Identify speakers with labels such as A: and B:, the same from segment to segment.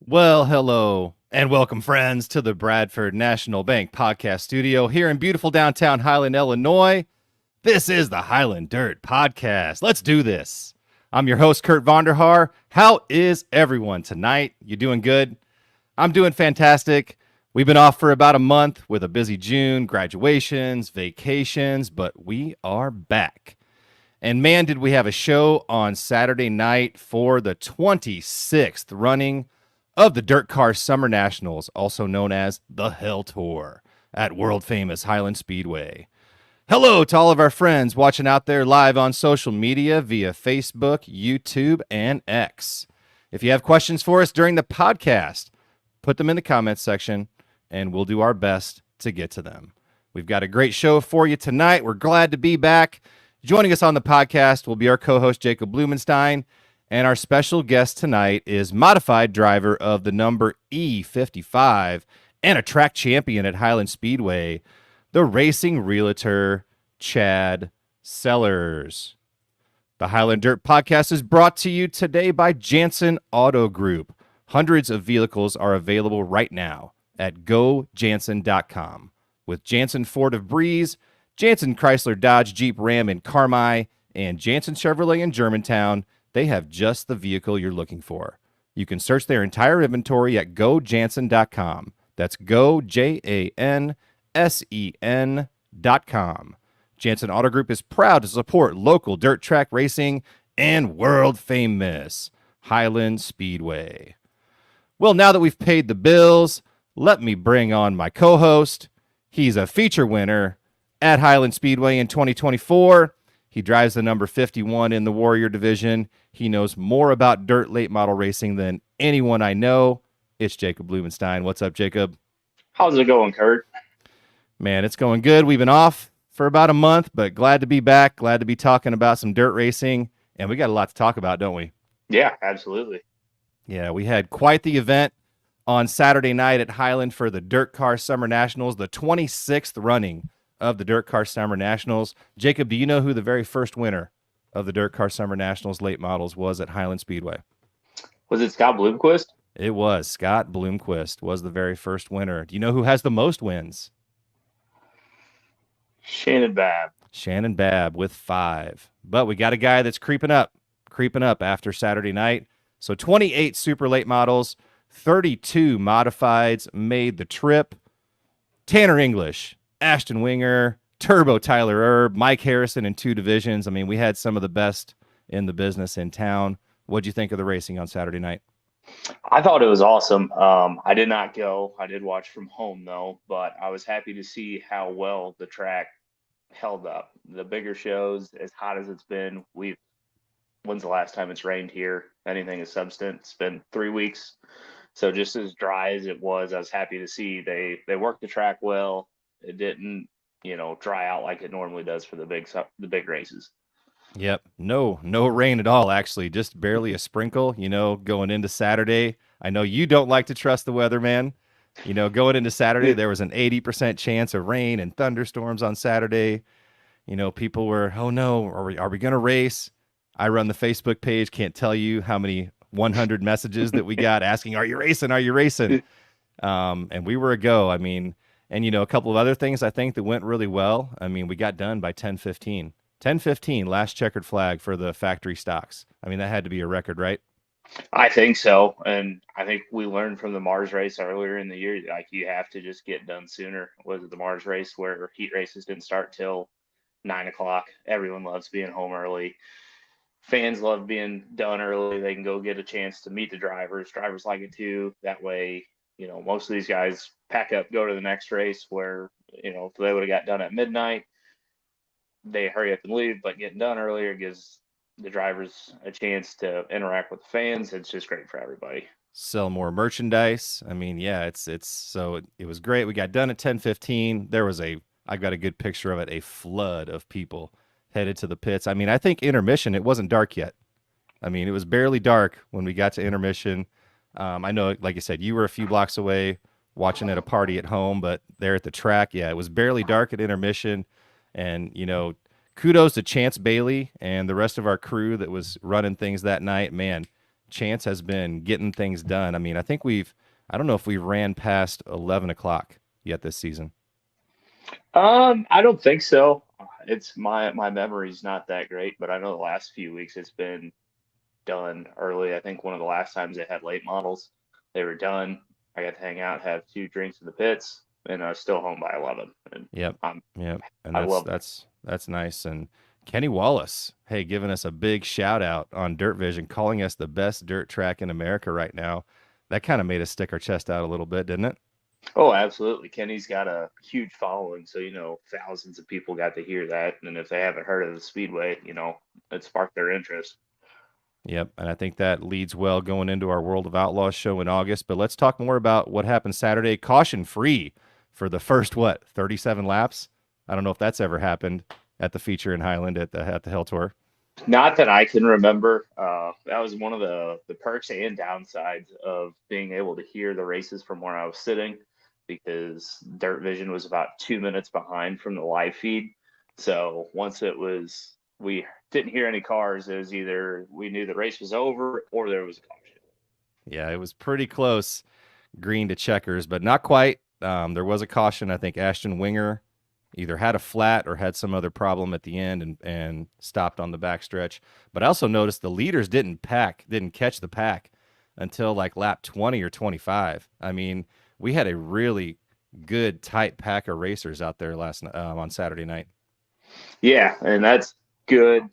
A: Well, hello and welcome, friends, to the Bradford National Bank podcast studio here in beautiful downtown Highland, Illinois. This is the Highland Dirt Podcast. Let's do this. I'm your host, Kurt Vonder. Haar. How is everyone tonight? You doing good? I'm doing fantastic. We've been off for about a month with a busy June, graduations, vacations, but we are back. And man, did we have a show on Saturday night for the 26th running of the Dirt Car Summer Nationals, also known as the Hell Tour, at world-famous Highland Speedway. Hello to all of our friends watching out there live on social media via Facebook, YouTube, and X. If you have questions for us during the podcast, put them in the comments section, and we'll do our best to get to them. We've got a great show for you tonight. We're glad to be back. Joining us on the podcast will be our co-host, Jacob Blumenstein. And our special guest tonight is modified driver of the number E55 and a track champion at Highland Speedway, the racing realtor, Chad Sellers. The Highland Dirt Podcast is brought to you today by Jansen Auto Group. Hundreds of vehicles are available right now at gojansen.com. With Jansen Ford of Breeze, Jansen Chrysler Dodge Jeep Ram in Carmi, and Jansen Chevrolet in Germantown, they have just the vehicle you're looking for. You can search their entire inventory at gojansen.com. That's gojansen.com. Jansen Auto Group is proud to support local dirt track racing and world famous Highland Speedway. Well, now that we've paid the bills, let me bring on my co-host. He's a feature winner at Highland Speedway in 2024. He drives the number 51 in the Warrior division. He knows more about dirt late model racing than anyone I know. It's Jacob Blumenstein. What's up, Jacob?
B: How's it going, Kurt?
A: Man, it's going good. We've been off for about a month, but glad to be back. Glad to be talking about some dirt racing. And we got a lot to talk about, don't we?
B: Yeah, absolutely.
A: Yeah, we had quite the event on Saturday night at Highland for the Dirt Car Summer Nationals, the 26th running of the Dirt Car Summer Nationals. Jacob, do you know who the very first winner of the Dirt Car Summer Nationals late models was at Highland Speedway?
B: Was it Scott Bloomquist?
A: It was. Scott Bloomquist was the very first winner. Do you know who has the most wins?
B: Shannon Babb.
A: Shannon Babb with 5. But we got a guy that's creeping up after Saturday night. So 28 super late models, 32 modifieds made the trip. Tanner English, Ashton Winger, Turbo Tyler Erb, Mike Harrison in 2 divisions. I mean, we had some of the best in the business in town. What'd you think of the racing on Saturday night?
B: I thought it was awesome. I did not go. I did watch from home, though, but I was happy to see how well the track held up. The bigger shows, as hot as it's been, when's the last time it's rained here? Anything of substance? It's been 3 weeks. So just as dry as it was, I was happy to see they worked the track well. It didn't, dry out like it normally does for the big races.
A: Yep. No rain at all, actually. Just barely a sprinkle, going into Saturday. I know you don't like to trust the weather, man. Going into Saturday, there was an 80% chance of rain and thunderstorms on Saturday. People were, oh no, are we going to race? I run the Facebook page. Can't tell you how many 100 messages that we got asking, are you racing? Are you racing? And we were a go. I mean, and, a couple of other things I think that went really well. I mean, we got done by 10:15. 10:15, last checkered flag for the factory stocks. I mean, that had to be a record, right?
B: I think so. And I think we learned from the Mars race earlier in the year, like you have to just get done sooner. Was it the Mars race where heat races didn't start till 9 o'clock? Everyone loves being home early. Fans love being done early. They can go get a chance to meet the drivers. Drivers like it too. That way, most of these guys pack up, go to the next race where, if they would have got done at midnight, they hurry up and leave, but getting done earlier gives the drivers a chance to interact with the fans. It's just great for everybody.
A: Sell more merchandise. I mean, yeah, it was great. We got done at 10:15. I've got a good picture of it, a flood of people headed to the pits. I mean, I think intermission, it wasn't dark yet. I mean, it was barely dark when we got to intermission. I know, like I said, you were a few blocks away watching at a party at home, but there at the track, yeah, it was barely dark at intermission. And, kudos to Chance Bailey and the rest of our crew that was running things that night. Man, Chance has been getting things done. I mean, I don't know if we ran past 11 o'clock yet this season.
B: I don't think so. It's my memory's not that great, but I know the last few weeks it's been done early. I think one of the last times they had late models, they were done. I got to hang out, have 2 drinks in the pits, and I was still home by 11. And
A: Yep.
B: I'm,
A: Yep. And
B: I
A: that's
B: love it.
A: that's nice. And Kenny Wallace, hey, giving us a big shout out on Dirt Vision, calling us the best dirt track in America right now. That kind of made us stick our chest out a little bit, didn't it?
B: Oh, absolutely. Kenny's got a huge following, so thousands of people got to hear that, and if they haven't heard of the Speedway, it sparked their interest.
A: Yep. And I think that leads well going into our World of Outlaws show in August. But let's talk more about what happened Saturday. Caution free for the first, 37 laps? I don't know if that's ever happened at the feature in Highland at the Hill Tour.
B: Not that I can remember. That was one of the perks and downsides of being able to hear the races from where I was sitting, because Dirt Vision was about 2 minutes behind from the live feed. So once we didn't hear any cars, it was either we knew the race was over or there was a caution.
A: Yeah, it was pretty close, green to checkers, but not quite. There was a caution. I think Ashton Winger either had a flat or had some other problem at the end and stopped on the backstretch. But I also noticed the leaders didn't catch the pack until like lap 20 or 25. I mean, we had a really good tight pack of racers out there on Saturday night.
B: Yeah, and that's good.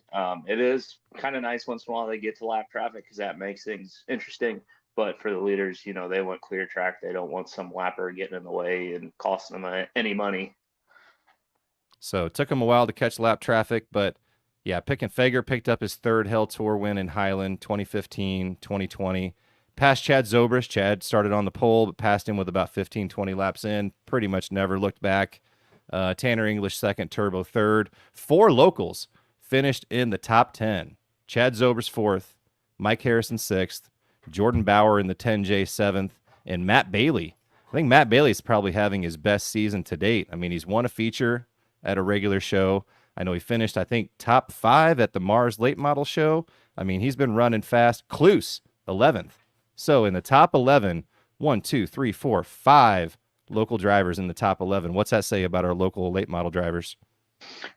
B: It is kind of nice once in a while they get to lap traffic because that makes things interesting. But for the leaders, they want clear track. They don't want some lapper getting in the way and costing them any money.
A: So it took him a while to catch lap traffic, but yeah, Fager picked up his third Hell Tour win in Highland, 2015, 2020. Passed Chad Zobrist. Chad started on the pole, but passed him with about 15, 20 laps in. Pretty much never looked back. Tanner English second, Turbo third. 4 locals finished in the top 10. Chad Zobrist fourth, Mike Harrison sixth, Jordan Bauer in the 10J seventh, and Matt Bailey. I think Matt Bailey's probably having his best season to date. I mean, he's won a feature at a regular show. I know he finished, I think, top 5 at the Mars Late Model Show. I mean, he's been running fast. Cluse, 11th. So in the top 11, 1, 2, 3, 4, 5 local drivers in the top 11. What's that say about our local late model drivers?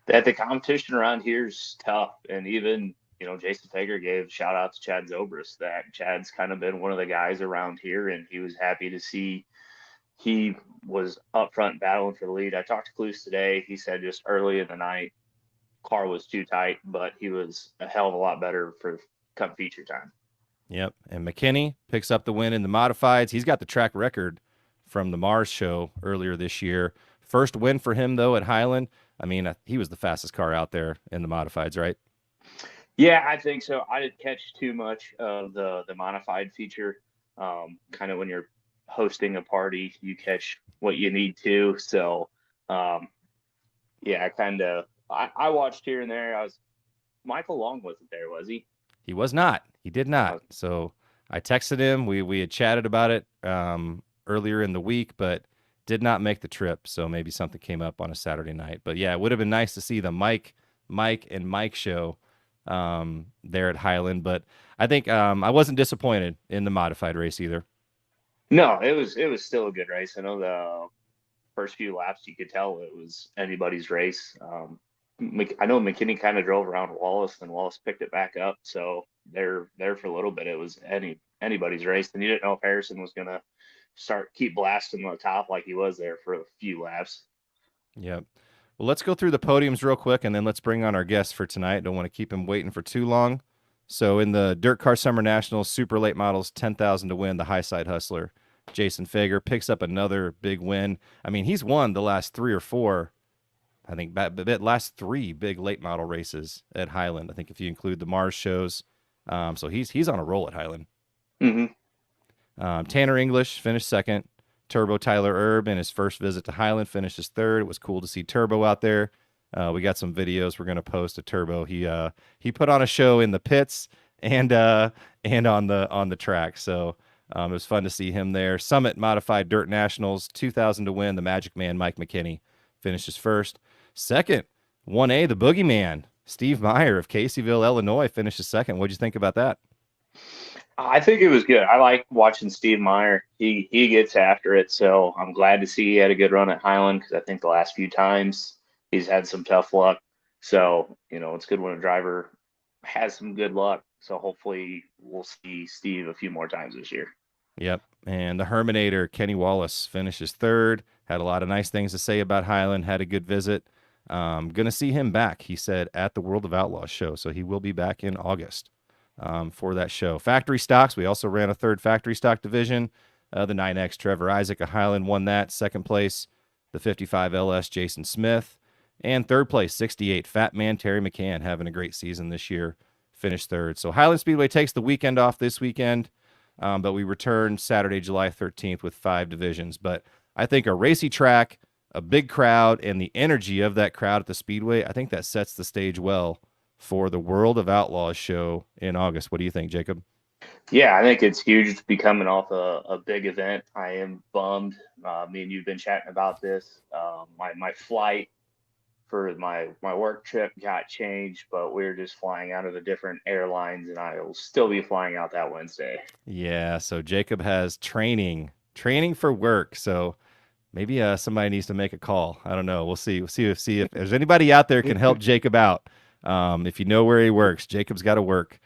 B: That the competition around here is tough. And even, Jason Fager gave shout out to Chad Zobrist, that Chad's kind of been one of the guys around here, and he was happy to see he was up front battling for the lead. I talked to Cluse today. He said just early in the night, car was too tight, but he was a hell of a lot better for come feature time.
A: Yep. And McKinney picks up the win in the modifieds. He's got the track record from the Mars show earlier this year. First win for him, though, at Highland. I mean, he was the fastest car out there in the modifieds, right?
B: Yeah, I think so. I didn't catch too much of the modified feature. Kind of when you're hosting a party, you catch what you need to. So, yeah, I watched here and there. Michael Long wasn't there, was he?
A: He was not. He did not. So I texted him. We had chatted about it earlier in the week, but did not make the trip. So maybe something came up on a Saturday night. But yeah, it would have been nice to see the Mike and Mike show there at Highland. But I think I wasn't disappointed in the modified race either.
B: No, it was still a good race. I know the first few laps you could tell it was anybody's race. I know McKinney kind of drove around Wallace, and Wallace picked it back up. So there for a little bit, it was anybody's race. And you didn't know if Harrison was going to keep blasting the top like he was there for a few laps.
A: Yep. Well, let's go through the podiums real quick, and then let's bring on our guest for tonight. Don't want to keep him waiting for too long. So in the Dirt Car Summer Nationals, super late models, 10,000 to win, the high side hustler, Jason Fager picks up another big win. I mean, he's won the last 3 or 4, I think, last 3 big late model races at Highland. I think if you include the Mars shows. So he's on a roll at Highland.
B: Mm-hmm.
A: Tanner English finished second. Turbo Tyler Erb in his first visit to Highland finished his third. It was cool to see Turbo out there. We got some videos we're going to post of Turbo. He put on a show in the pits and on the track. So it was fun to see him there. Summit Modified Dirt Nationals, 2,000 to win. The Magic Man, Mike McKinney, finishes first. Second, 1A, the Boogeyman, Steve Meyer of Caseyville, Illinois, finishes second. What'd you think about that?
B: I think it was good. I like watching Steve Meyer. He gets after it, so I'm glad to see he had a good run at Highland because I think the last few times he's had some tough luck. So it's good when a driver has some good luck. So hopefully we'll see Steve a few more times this year.
A: Yep. And the Herminator, Kenny Wallace, finishes third. Had a lot of nice things to say about Highland. Had a good visit. Going to see him back, he said, at the World of Outlaws show. So he will be back in August for that show. Factory stocks, we also ran a third factory stock division. The 9X, Trevor Isaac of Highland won that. Second place, the 55 LS, Jason Smith. And third place, 68, Fat Man Terry McCann, having a great season this year. Finished third. So Highland Speedway takes the weekend off this weekend. But we return Saturday, July 13th with 5 divisions. But I think a racy track, a big crowd, and the energy of that crowd at the Speedway, I think that sets the stage well for the World of Outlaws show in August. What do you think, Jacob?
B: Yeah, I think it's huge to be coming off a big event. I am bummed. Me and you've been chatting about this. My flight for my work trip got changed, but we're just flying out of the different airlines, and I will still be flying out that Wednesday.
A: Yeah, so Jacob has training for work. So maybe somebody needs to make a call. I don't know. We'll see. See if there's anybody out there can help Jacob out. If you know where he works, Jacob's got to work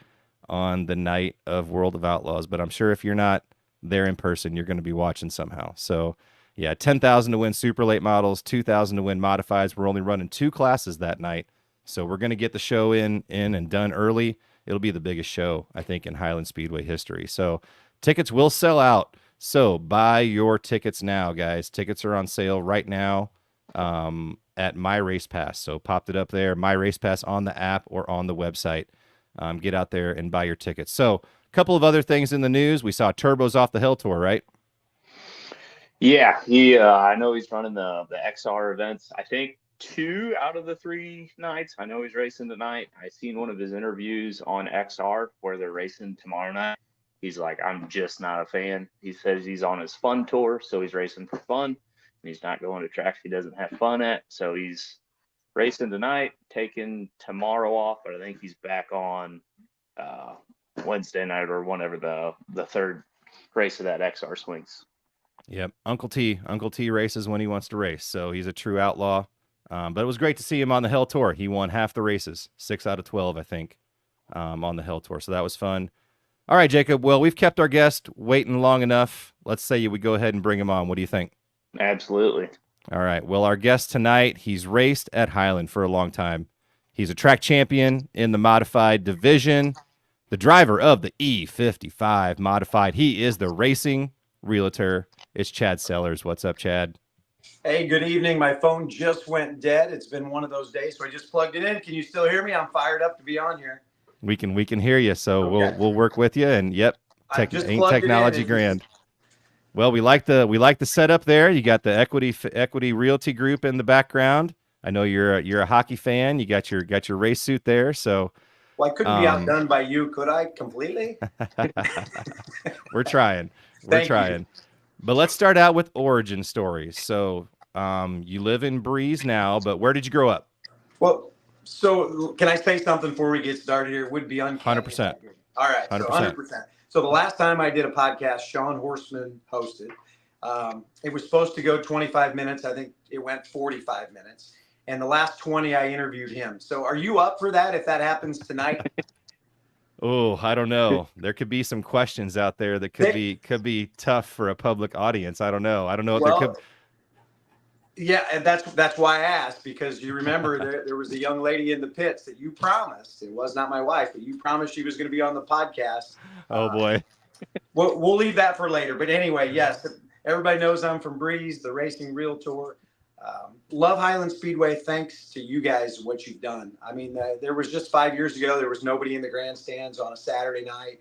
A: on the night of World of Outlaws. But I'm sure if you're not there in person, you're going to be watching somehow. So yeah, 10,000 to win super late models, 2,000 to win modifieds. We're only running 2 classes that night, so we're going to get the show in and done early. It'll be the biggest show, I think, in Highland Speedway history. So tickets will sell out. So buy your tickets now, guys. Tickets are on sale right now at My Race Pass. So popped it up there, My Race Pass on the app or on the website. Get out there and buy your tickets. So a couple of other things in the news. We saw Turbo's off the Hill Tour, right?
B: Yeah, he. I know he's running the XR events. I think 2 out of the 3 nights. I know he's racing tonight. I seen one of his interviews on XR where they're racing tomorrow night. He's like, I'm just not a fan. He says he's on his fun tour, so he's racing for fun. And he's not going to tracks he doesn't have fun at. So he's racing tonight, taking tomorrow off, but I think he's back on Wednesday night or whenever the third race of that XR swings.
A: Yep. Uncle T races when he wants to race. So he's a true outlaw. But it was great to see him on the Hell Tour. He won half the races, 6 out of 12, I think, on the Hell Tour. So that was fun. All right, Jacob. Well, we've kept our guest waiting long enough. Let's say we go ahead and bring him on. What do you think?
B: Absolutely.
A: All right. Well, our guest tonight, he's raced at Highland for a long time. He's a track champion in the modified division, the driver of the E55 modified. He is the racing Realtor. It's Chad Sellers. What's up, Chad?
C: Hey, good evening. My phone just went dead. It's been one of those days, so I just plugged it in. Can you still hear me? I'm fired up to be on here.
A: We can hear you, so okay. we'll work with you. And yep, ain't technology grand. Well, we like the setup there. You got the Equity Realty Group in the background. I know you're a hockey fan. You got your race suit there, so.
C: Well, I couldn't be outdone by you, could I? Completely.
A: We're trying. Thank you. But let's start out with origin stories. So you live in Breeze now, but where did you grow up?
C: Well, so can I say something before we get started here? It would be uncanny.
A: 100%.
C: All right, 100%. So 100%. So the last time I did a podcast, Sean Horseman hosted. It was supposed to go 25 minutes. I think it went 45 minutes. And the last 20, I interviewed him. So are you up for that if that happens tonight?
A: Oh, I don't know. There could be some questions out there that could be tough for a public audience. I don't know. If there could.
C: Yeah, and that's why I asked, because you remember there was a young lady in the pits that you promised. It was not my wife, but you promised she was going to be on the podcast.
A: Oh boy.
C: We'll leave that for later. But anyway, yes, everybody knows I'm from Breeze, the racing Realtor. Love Highland Speedway. Thanks to you guys, what you've done. I mean, there was just 5 years ago, there was nobody in the grandstands on a Saturday night.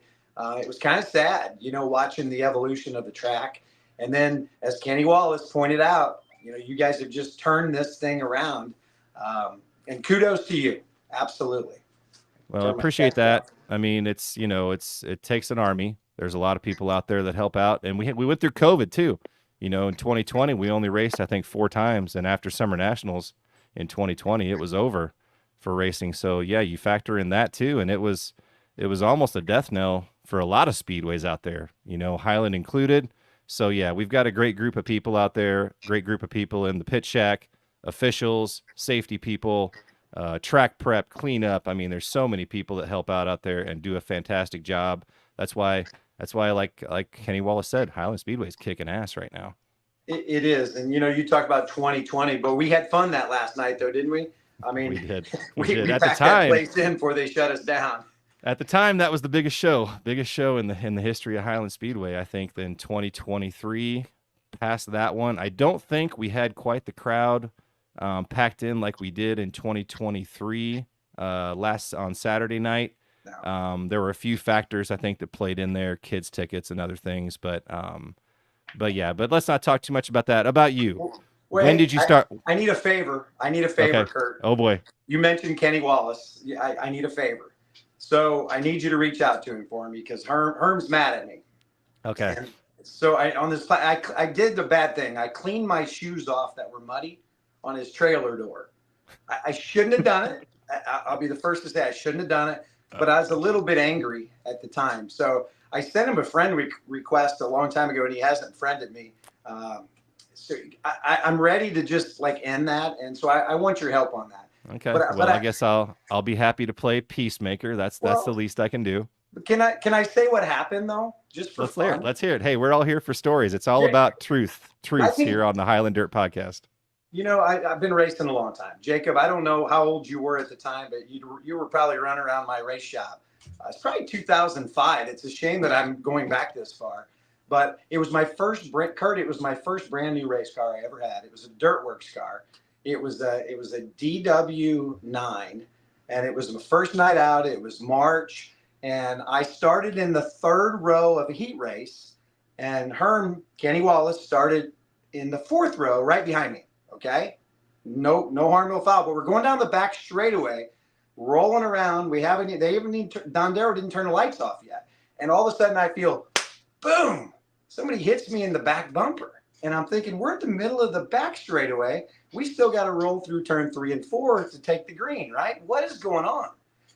C: It was kind of sad, watching the evolution of the track. And then, as Kenny Wallace pointed out, you guys have just turned this thing around. And kudos to you. Absolutely.
A: Well, I appreciate that. I mean, it takes an army. There's a lot of people out there that help out. And we went through COVID too. In 2020, we only raced, I think, 4 times. And after Summer Nationals in 2020, it was over for racing. So, yeah, you factor in that too. And it was almost a death knell for a lot of speedways out there, Highland included. So yeah, we've got a great group of people out there, great group of people in the pit shack, officials, safety people, track prep, cleanup. I mean, there's so many people that help out there and do a fantastic job. That's why like Kenny Wallace said, Highland Speedway is kicking ass right now.
C: It is. And, you talk about 2020, but we had fun that last night, though, didn't we? I mean,
A: we did.
C: We
A: At
C: packed
A: the time,
C: that place in before they shut us down.
A: At the time, that was the biggest show in the history of Highland Speedway. I think in 2023, past that one, I don't think we had quite the crowd packed in like we did in 2023 last on Saturday night.
C: No.
A: There were a few factors I think that played in there, kids tickets and other things, but let's not talk too much about that. About you.
C: Wait,
A: when did you start?
C: I need a favor. Okay. Kurt.
A: Oh boy.
C: You mentioned Kenny Wallace. I need a favor. So I need you to reach out to him for me because Herm's mad at me.
A: Okay.
C: And so I did the bad thing. I cleaned my shoes off that were muddy on his trailer door. I shouldn't have done it. I'll be the first to say I shouldn't have done it, but I was a little bit angry at the time. So I sent him a friend request a long time ago, and he hasn't friended me. So I'm ready to just end that, and so I want your help on that.
A: Okay. But I guess I'll be happy to play peacemaker. That's the least I can do.
C: Can I say what happened though? Just for fun?
A: Let's hear it. Hey, we're all here for stories. It's all about truths here on the Highland Dirt Podcast.
C: I've been racing a long time. Jacob, I don't know how old you were at the time, but you were probably running around my race shop. It's probably 2005. It's a shame that I'm going back this far, but it was my first brand new race car I ever had. It was a Dirtworks car. It was a DW9, and it was my first night out. It was March, and I started in the third row of a heat race, and Kenny Wallace started in the fourth row right behind me. Okay, no harm, no foul. But we're going down the back straightaway, rolling around. Vonder didn't turn the lights off yet, and all of a sudden I feel, boom! Somebody hits me in the back bumper, and I'm thinking we're at the middle of the back straightaway. We still got to roll through turn 3 and 4 to take the green, right? What is going on?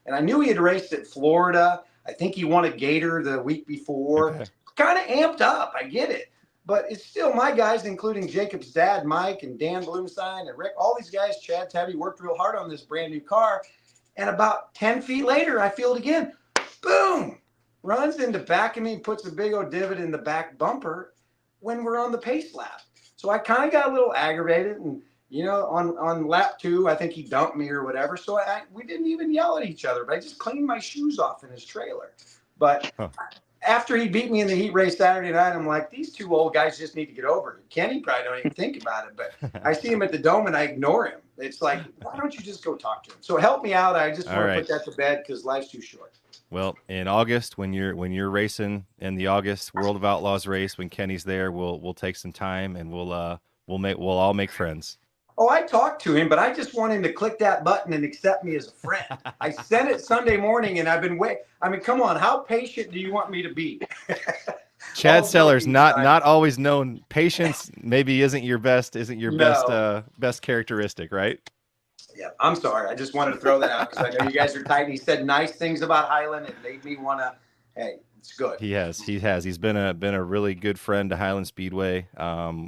C: And I knew he had raced at Florida. I think he won a Gator the week before. Okay. Kind of amped up. I get it. But it's still my guys, including Jacob's dad, Mike, and Dan Blumenstein, and Rick. All these guys, Chad Tabby, worked real hard on this brand new car. And about 10 feet later, I feel it again. Boom! Runs into back of me, puts a big old divot in the back bumper when we're on the pace lap. So I kind of got a little aggravated, and on lap 2, I think he dumped me or whatever. So we didn't even yell at each other, but I just cleaned my shoes off in his trailer. But after he beat me in the heat race Saturday night, I'm like, these two old guys just need to get over it. Kenny probably don't even think about it, but I see him at the Dome and I ignore him. It's like, why don't you just go talk to him? So help me out. I just want to put that to bed because life's too short.
A: Well, in August, when you're racing in the August World of Outlaws race, when Kenny's there, we'll take some time and we'll all make friends.
C: Oh, I talked to him, but I just want him to click that button and accept me as a friend. I sent it Sunday morning, and I've been waiting. I mean, come on, how patient do you want me to be?
A: Chad Sellers, not always known. Patience maybe isn't your best best characteristic, right?
C: Yeah, I'm sorry. I just wanted to throw that out because I know you guys are tight. He said nice things about Highland. It made me want to. Hey, it's good.
A: He has. He's been a really good friend to Highland Speedway.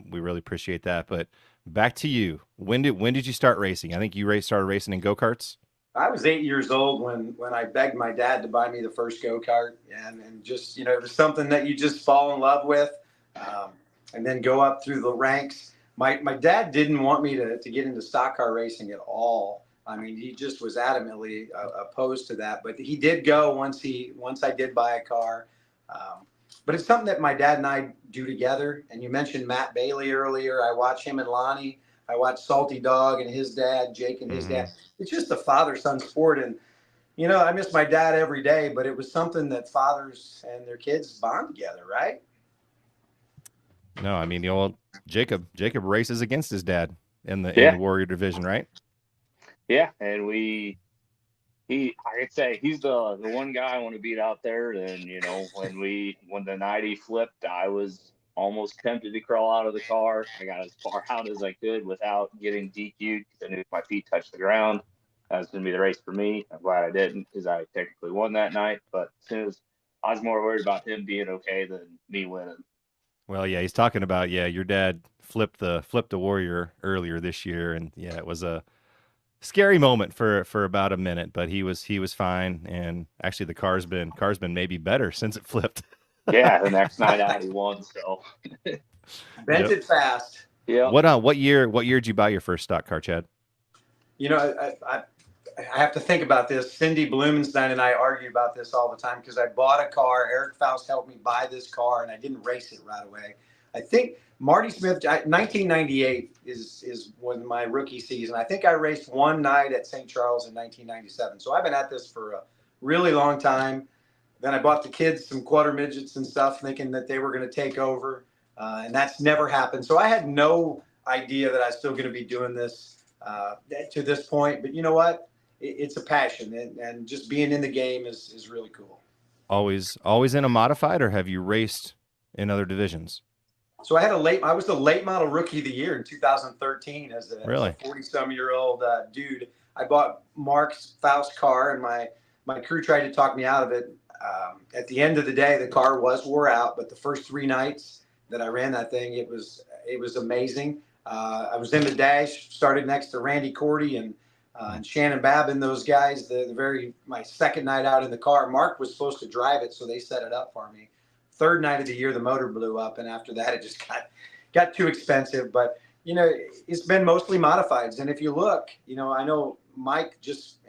A: We really appreciate that, but. Back to you. When did you start racing? I think you started racing in go-karts.
C: I was 8 years old when I begged my dad to buy me the first go-kart, and just it was something that you just fall in love with, and then go up through the ranks. My dad didn't want me to get into stock car racing at all. I mean, he just was adamantly opposed to that. But he did go once I did buy a car. But it's something that my dad and I do together. And you mentioned Matt Bailey earlier. I watch him and Lonnie. I watch Salty Dog and his dad, Jake and his dad. It's just a father-son sport. And, I miss my dad every day, but it was something that fathers and their kids bond together, right?
A: No, I mean, the old Jacob races against his dad in the Warrior division, right?
B: Yeah, and I could say he's the one guy I want to beat out there. And when the night he flipped, I was almost tempted to crawl out of the car. I got as far out as I could without getting DQ'd because I knew if my feet touched the ground, that was going to be the race for me. I'm glad I didn't because I technically won that night. But as soon as I was more worried about him being okay than me winning.
A: Well, yeah, he's talking about, your dad flipped the Warrior earlier this year, and yeah, it was a scary moment for about a minute, but he was fine, and actually the car's been maybe better since it flipped.
B: Yeah, the next night out he won. So
C: Bent
A: Yep.
C: it fast.
B: yeah.
A: What year did you buy your first stock car, Chad?
C: You know, I have to think about this. Cindy Blumenstein and I argue about this all the time because I bought a car. Eric Faust helped me buy this car, and I didn't race it right away. I think Marty Smith, 1998 is when my rookie season. I think I raced one night at St. Charles in 1997. So I've been at this for a really long time. Then I bought the kids some quarter midgets and stuff, thinking that they were going to take over, and that's never happened. So I had no idea that I was still going to be doing this to this point. But you know what? It's a passion, and just being in the game is really cool.
A: Always in a modified, or have you raced in other divisions?
C: So I was the late model rookie of the year in 2013 as a 40-some-year-old dude. I bought Mark's Faust car, and my crew tried to talk me out of it. At the end of the day, the car was wore out, but the first 3 nights that I ran that thing, it was amazing. I was in the dash, started next to Randy Cordy and Shannon Babin, those guys. My second night out in the car, Mark was supposed to drive it, so they set it up for me. Third night of the year, the motor blew up, and after that, it just got too expensive. But it's been mostly modifieds, and if you look, I know Mike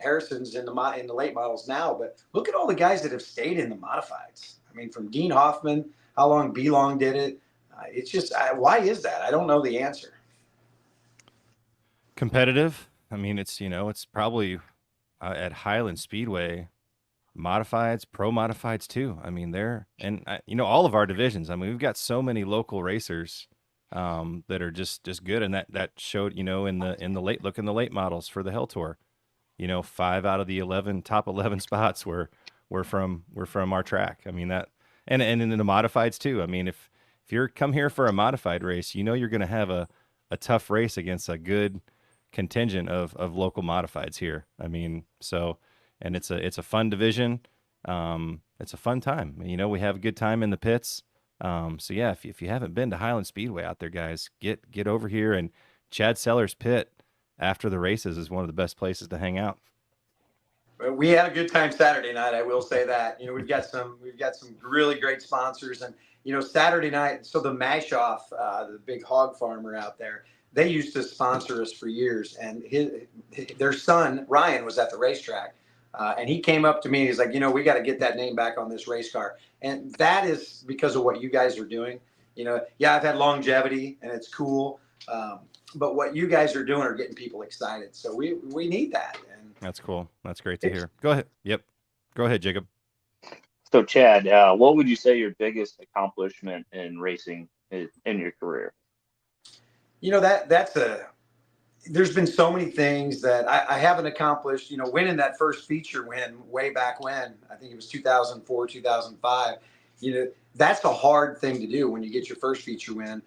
C: Harrison's in the late models now, but look at all the guys that have stayed in the modifieds. I mean, from Dean Hoffman, how long B-Long did it. It's just, why is that? I don't know the answer.
A: Competitive. I mean, it's probably at Highland Speedway, modifieds, pro modifieds too. I mean, all of our divisions. I mean, we've got so many local racers that are just good, and that showed in the late models for the Hell Tour. 5 out of the top 11 spots were from our track. I mean that, and in the modifieds too. I mean, if you're come here for a modified race, you're going to have a tough race against a good contingent of local modifieds here. I mean, so, and it's a fun division. It's a fun time. We have a good time in the pits. So yeah, if you haven't been to Highland Speedway out there, guys, get over here. And Chad Seller's pit after the races is one of the best places to hang out.
C: We had a good time Saturday night. I will say that. We've got some really great sponsors, and Saturday night. So the Mash Off, the big hog farmer out there, they used to sponsor us for years, and their son Ryan was at the racetrack, and he came up to me and he's like, we got to get that name back on this race car, and that is because of what you guys are doing. I've had longevity and it's cool, but what you guys are doing are getting people excited. So we need that. And
A: that's cool. That's great to hear. Go ahead. Yep. Go ahead, Jacob.
B: So Chad, what would you say your biggest accomplishment in racing is in your career?
C: There's been so many things that I haven't accomplished. Winning that first feature win way back when, I think it was 2004, 2005. That's a hard thing to do when you get your first feature win,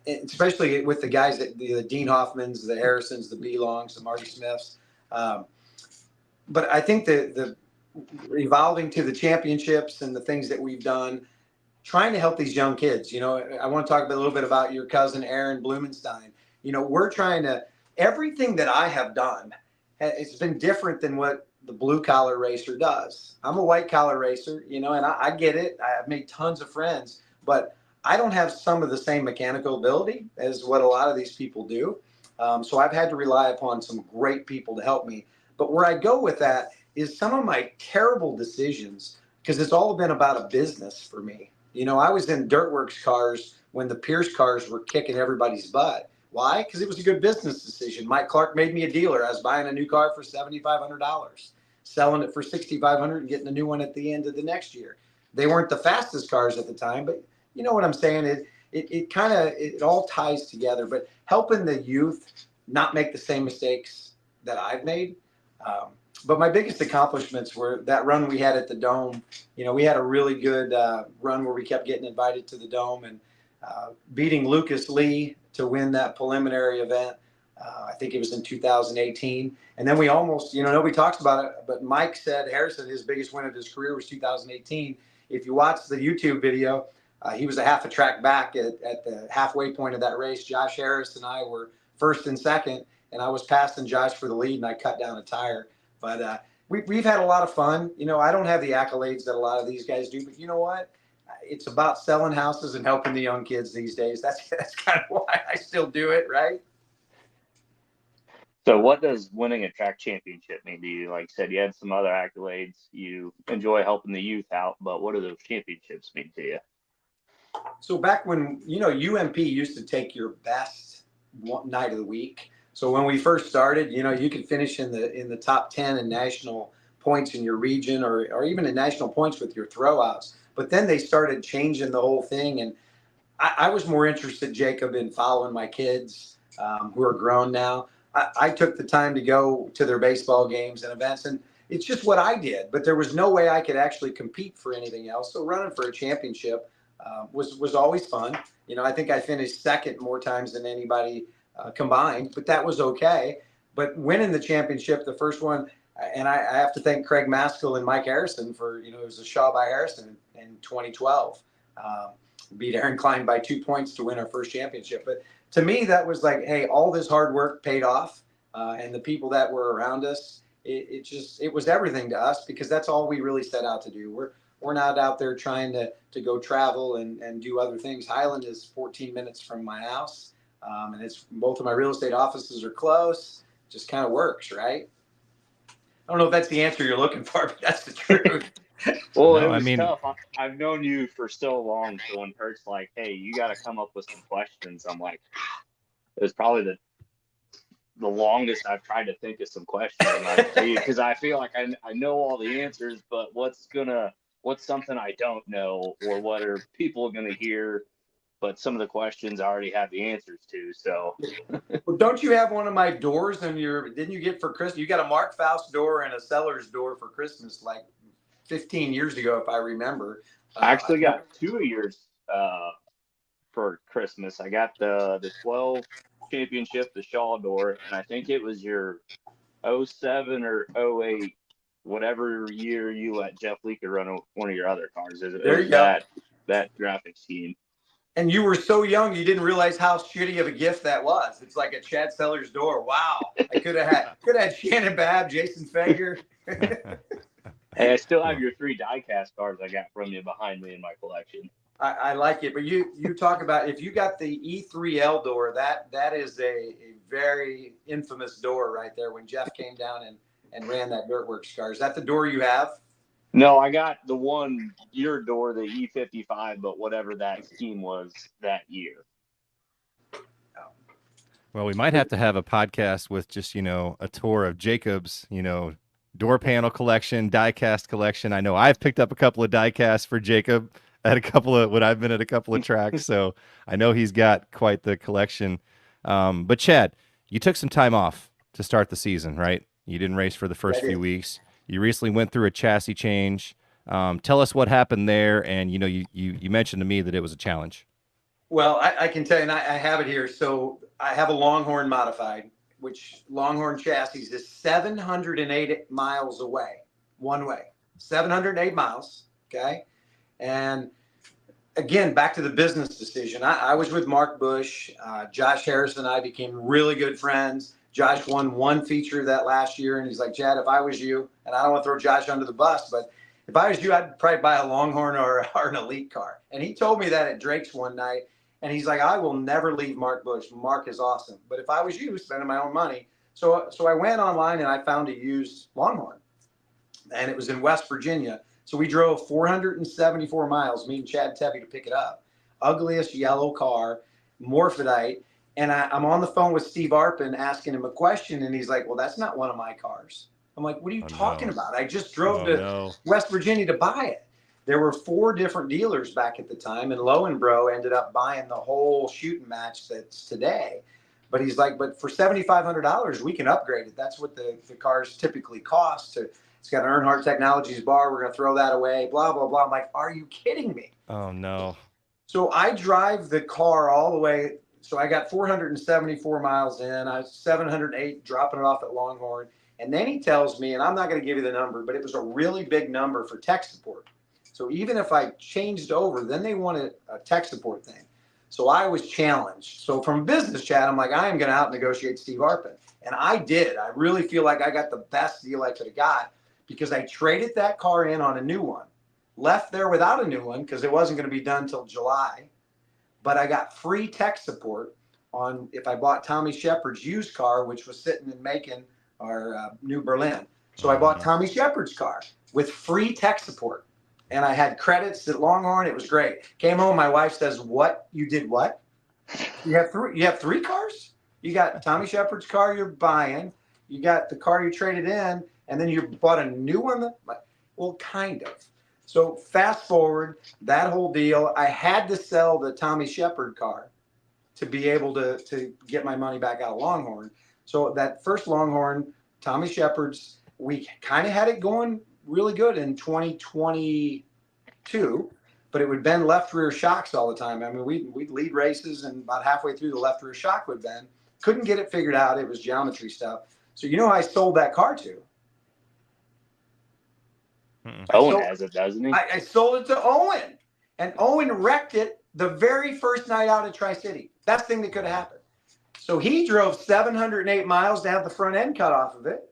C: especially with the guys the Dean Hoffmans, the Harrisons, the B-Longs, the Marty Smiths. But I think the evolving to the championships and the things that we've done, trying to help these young kids. I want to talk a little bit about your cousin Aaron Blumenstein. We're trying to, everything that I have done, it's been different than what the blue collar racer does. I'm a white collar racer, and I get it. I've made tons of friends, but I don't have some of the same mechanical ability as what a lot of these people do. So I've had to rely upon some great people to help me. But where I go with that is some of my terrible decisions, because it's all been about a business for me. I was in Dirtworks cars when the Pierce cars were kicking everybody's butt. Why? Because it was a good business decision. Mike Clark made me a dealer. I was buying a new car for $7,500, selling it for $6,500 and getting a new one at the end of the next year. They weren't the fastest cars at the time, but you know what I'm saying? It all ties together, but helping the youth not make the same mistakes that I've made. But my biggest accomplishments were that run we had at the Dome. We had a really good run where we kept getting invited to the Dome, and beating Lucas Lee to win that preliminary event. I think it was in 2018. And then we almost, nobody talks about it, but Mike said Harrison, his biggest win of his career was 2018. If you watch the YouTube video, he was a half a track back at the halfway point of that race. Josh Harris and I were first and second, and I was passing Josh for the lead, and I cut down a tire. But we've had a lot of fun. I don't have the accolades that a lot of these guys do, but you know what? It's about selling houses and helping the young kids these days. That's kind of why I still do it, right?
B: So what does winning a track championship mean to you? Like you said, you had some other accolades. You enjoy helping the youth out, but what do those championships mean to you?
C: So back when, UMP used to take your best night of the week. So when we first started, you could finish in the top 10 in national points in your region or even in national points with your throwouts. But then they started changing the whole thing. And I was more interested, Jacob, in following my kids who are grown now. I took the time to go to their baseball games and events, and it's just what I did. But there was no way I could actually compete for anything else. So running for a championship was always fun. I think I finished second more times than anybody combined, but that was okay. But winning the championship, the first one, and I have to thank Craig Maskell and Mike Harrison for, it was a Shaw by Harrison in 2012. Beat Aaron Klein by 2 points to win our first championship. But to me, that was like, hey, all this hard work paid off. And the people that were around us, it was everything to us because that's all we really set out to do. We're not out there trying to go travel and do other things. Highland is 14 minutes from my house. And it's both of my real estate offices are close. Just kind of works, right? I don't know if that's the answer you're looking for, but that's the truth.
B: Well, no, it was tough. I've known you for so long. So when Kurt's like, hey, you got to come up with some questions, I'm like, it was probably the longest I've tried to think of some questions because I feel like I know all the answers, but what's something I don't know, or what are people going to hear? But some of the questions I already have the answers to. So,
C: well, don't you have one of my doors? Didn't you get for Christmas? You got a Mark Faust door and a seller's door for Christmas, like 15 years ago, if I remember.
B: I actually got 2 of yours for Christmas. I got the 12 championship, the Shaw door, and I think it was your 07 or 08, whatever year you let Jeff Leaker run one of your other cars. It was that graphic scheme.
C: And you were so young, you didn't realize how shitty of a gift that was. It's like a Chad Sellers door. Wow. I could have had Shannon Babb, Jason Fager.
B: Hey, I still have your 3 diecast cars I got from you behind me in my collection.
C: I like it, but you talk about if you got the E3L door, that is a very infamous door right there. When Jeff came down and ran that Dirtworks car, is that the door you have?
B: No, I got the one your door, the E55, but whatever that scheme was that year.
A: Well, we might have to have a podcast with just a tour of Jacob's door panel collection, diecast collection. I know I've picked up a couple of diecasts for Jacob at when I've been at a couple of tracks, so I know he's got quite the collection. But Chad, you took some time off to start the season, right? You didn't race for the first few weeks. You recently went through a chassis change. Tell us what happened there, and you mentioned to me that it was a challenge.
C: Well, I can tell you, and I have it here. So I have a Longhorn modified, which Longhorn chassis is 708 miles away, one way, 708 miles. Okay. And again, back to the business decision. I was with Mark Bush. Josh Harris and I became really good friends. Josh won one feature that last year, and he's like, Chad, if I was you, and I don't want to throw Josh under the bus, but if I was you, I'd probably buy a Longhorn or an Elite car. And he told me that at Drake's one night, and he's like, I will never leave Mark Bush. Mark is awesome. But if I was you, spending my own money. So I went online and I found a used Longhorn, and it was in West Virginia. So we drove 474 miles, me and Chad Tebby, to pick it up. Ugliest yellow car, morphodite. And I'm on the phone with Steve Arpin asking him a question, and he's like, well, that's not one of my cars. I'm like, what are you talking about? I just drove to West Virginia to buy it. There were 4 different dealers back at the time, and Lowenbro ended up buying the whole shooting match that's today. But he's like, but for $7,500, we can upgrade it. That's what the cars typically cost. It's got an Earnhardt Technologies bar. We're going to throw that away, blah, blah, blah. I'm like, are you kidding me?
A: Oh, no.
C: So I drive the car all the way so I got 474 miles in. I was 708 dropping it off at Longhorn. And then he tells me, and I'm not going to give you the number, but it was a really big number for tech support. So even if I changed over, then they wanted a tech support thing. So I was challenged. So from business chat, I'm like, I am going to out negotiate Steve Arpin. And I did. I really feel like I got the best deal I could have got because I traded that car in on a new one, left there without a new one because it wasn't going to be done till July. But I got free tech support on if I bought Tommy Shepard's used car, which was sitting in Macon, our New Berlin. So I bought Tommy Shepard's car with free tech support. And I had credits at Longhorn. It was great. Came home, my wife says, "What? You did what? You have three cars? You got Tommy Shepard's car you're buying, you got the car you traded in, and then you bought a new one?" Well, kind of. So fast forward, that whole deal, I had to sell the Tommy Shepard car to be able to get my money back out of Longhorn. So that first Longhorn, Tommy Shepard's, we kind of had it going really good in 2022, but it would bend left rear shocks all the time. I mean, we'd lead races, and about halfway through, the left rear shock would bend. Couldn't get it figured out. It was geometry stuff. So you know who I sold that car to?
B: Owen has it, doesn't he?
C: I sold it to Owen, and Owen wrecked it the very first night out at Tri-City. Best thing that could have happened. So he drove 708 miles to have the front end cut off of it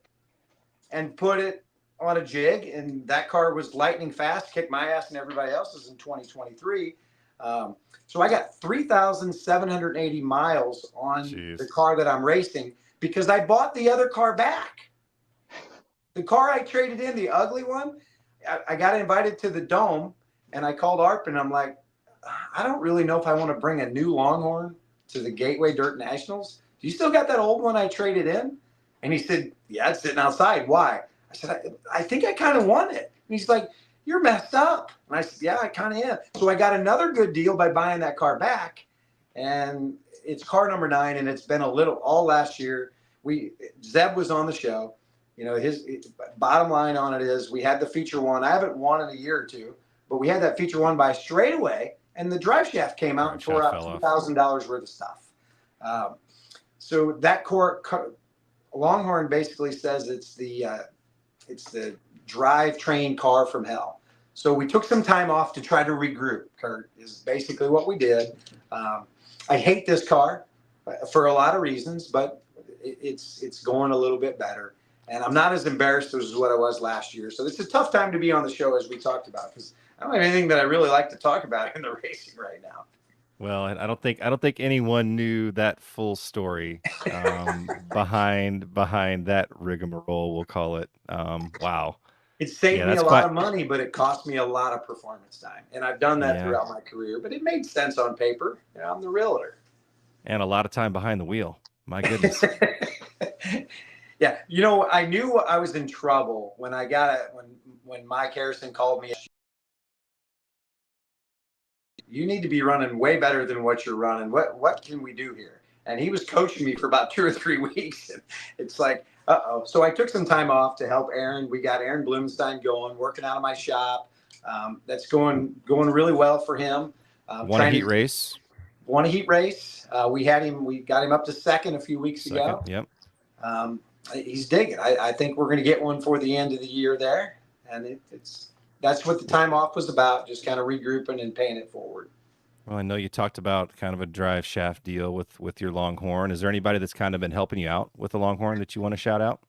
C: and put it on a jig, and that car was lightning fast, kicked my ass and everybody else's in 2023. So I got 3,780 miles on the car that I'm racing because I bought the other car back. The car I traded in, the ugly one, I got invited to the Dome, and I called ARP, and I'm like, I don't really know if I want to bring a new Longhorn to the Gateway Dirt Nationals. Do you still got that old one I traded in? And he said, yeah, it's sitting outside. Why? I said, I think I kind of want it. And he's like, you're messed up. And I said, yeah, I kind of am. So I got another good deal by buying that car back. And it's car number 9, and it's been a little all last year. Zeb was on the show. You know, his bottom line on it is we had the feature one. I haven't won in a year or two, but we had that feature one by straightaway, and the drive shaft came out and tore out $2,000 worth of stuff. So that Longhorn basically says it's the drive train car from hell. So we took some time off to try to regroup, Kurt, is basically what we did. I hate this car for a lot of reasons, but it's going a little bit better. And I'm not as embarrassed as what I was last year. So it's a tough time to be on the show, as we talked about, because I don't have anything that I really like to talk about in the racing right now.
A: Well, I don't think anyone knew that full story behind that rigmarole, we'll call it. Wow.
C: It saved me a lot of money, but it cost me a lot of performance time. And I've done that throughout my career, but it made sense on paper. You know, I'm the realtor.
A: And a lot of time behind the wheel. My goodness.
C: Yeah. You know, I knew I was in trouble when I got it, when Mike Harrison called me. You need to be running way better than what you're running. What can we do here? And he was coaching me for about 2 or 3 weeks. And it's like, uh-oh. So I took some time off to help Aaron. We got Aaron Blumenstein going, working out of my shop. That's going really well for him.
A: Won a heat race.
C: Won a heat race. We got him up to second a few weeks ago.
A: Yep.
C: He's digging. I think we're going to get one for the end of the year there. And that's what the time off was about, just kind of regrouping and paying it forward.
A: Well, I know you talked about kind of a drive shaft deal with your Longhorn. Is there anybody that's kind of been helping you out with the Longhorn that you want to shout out?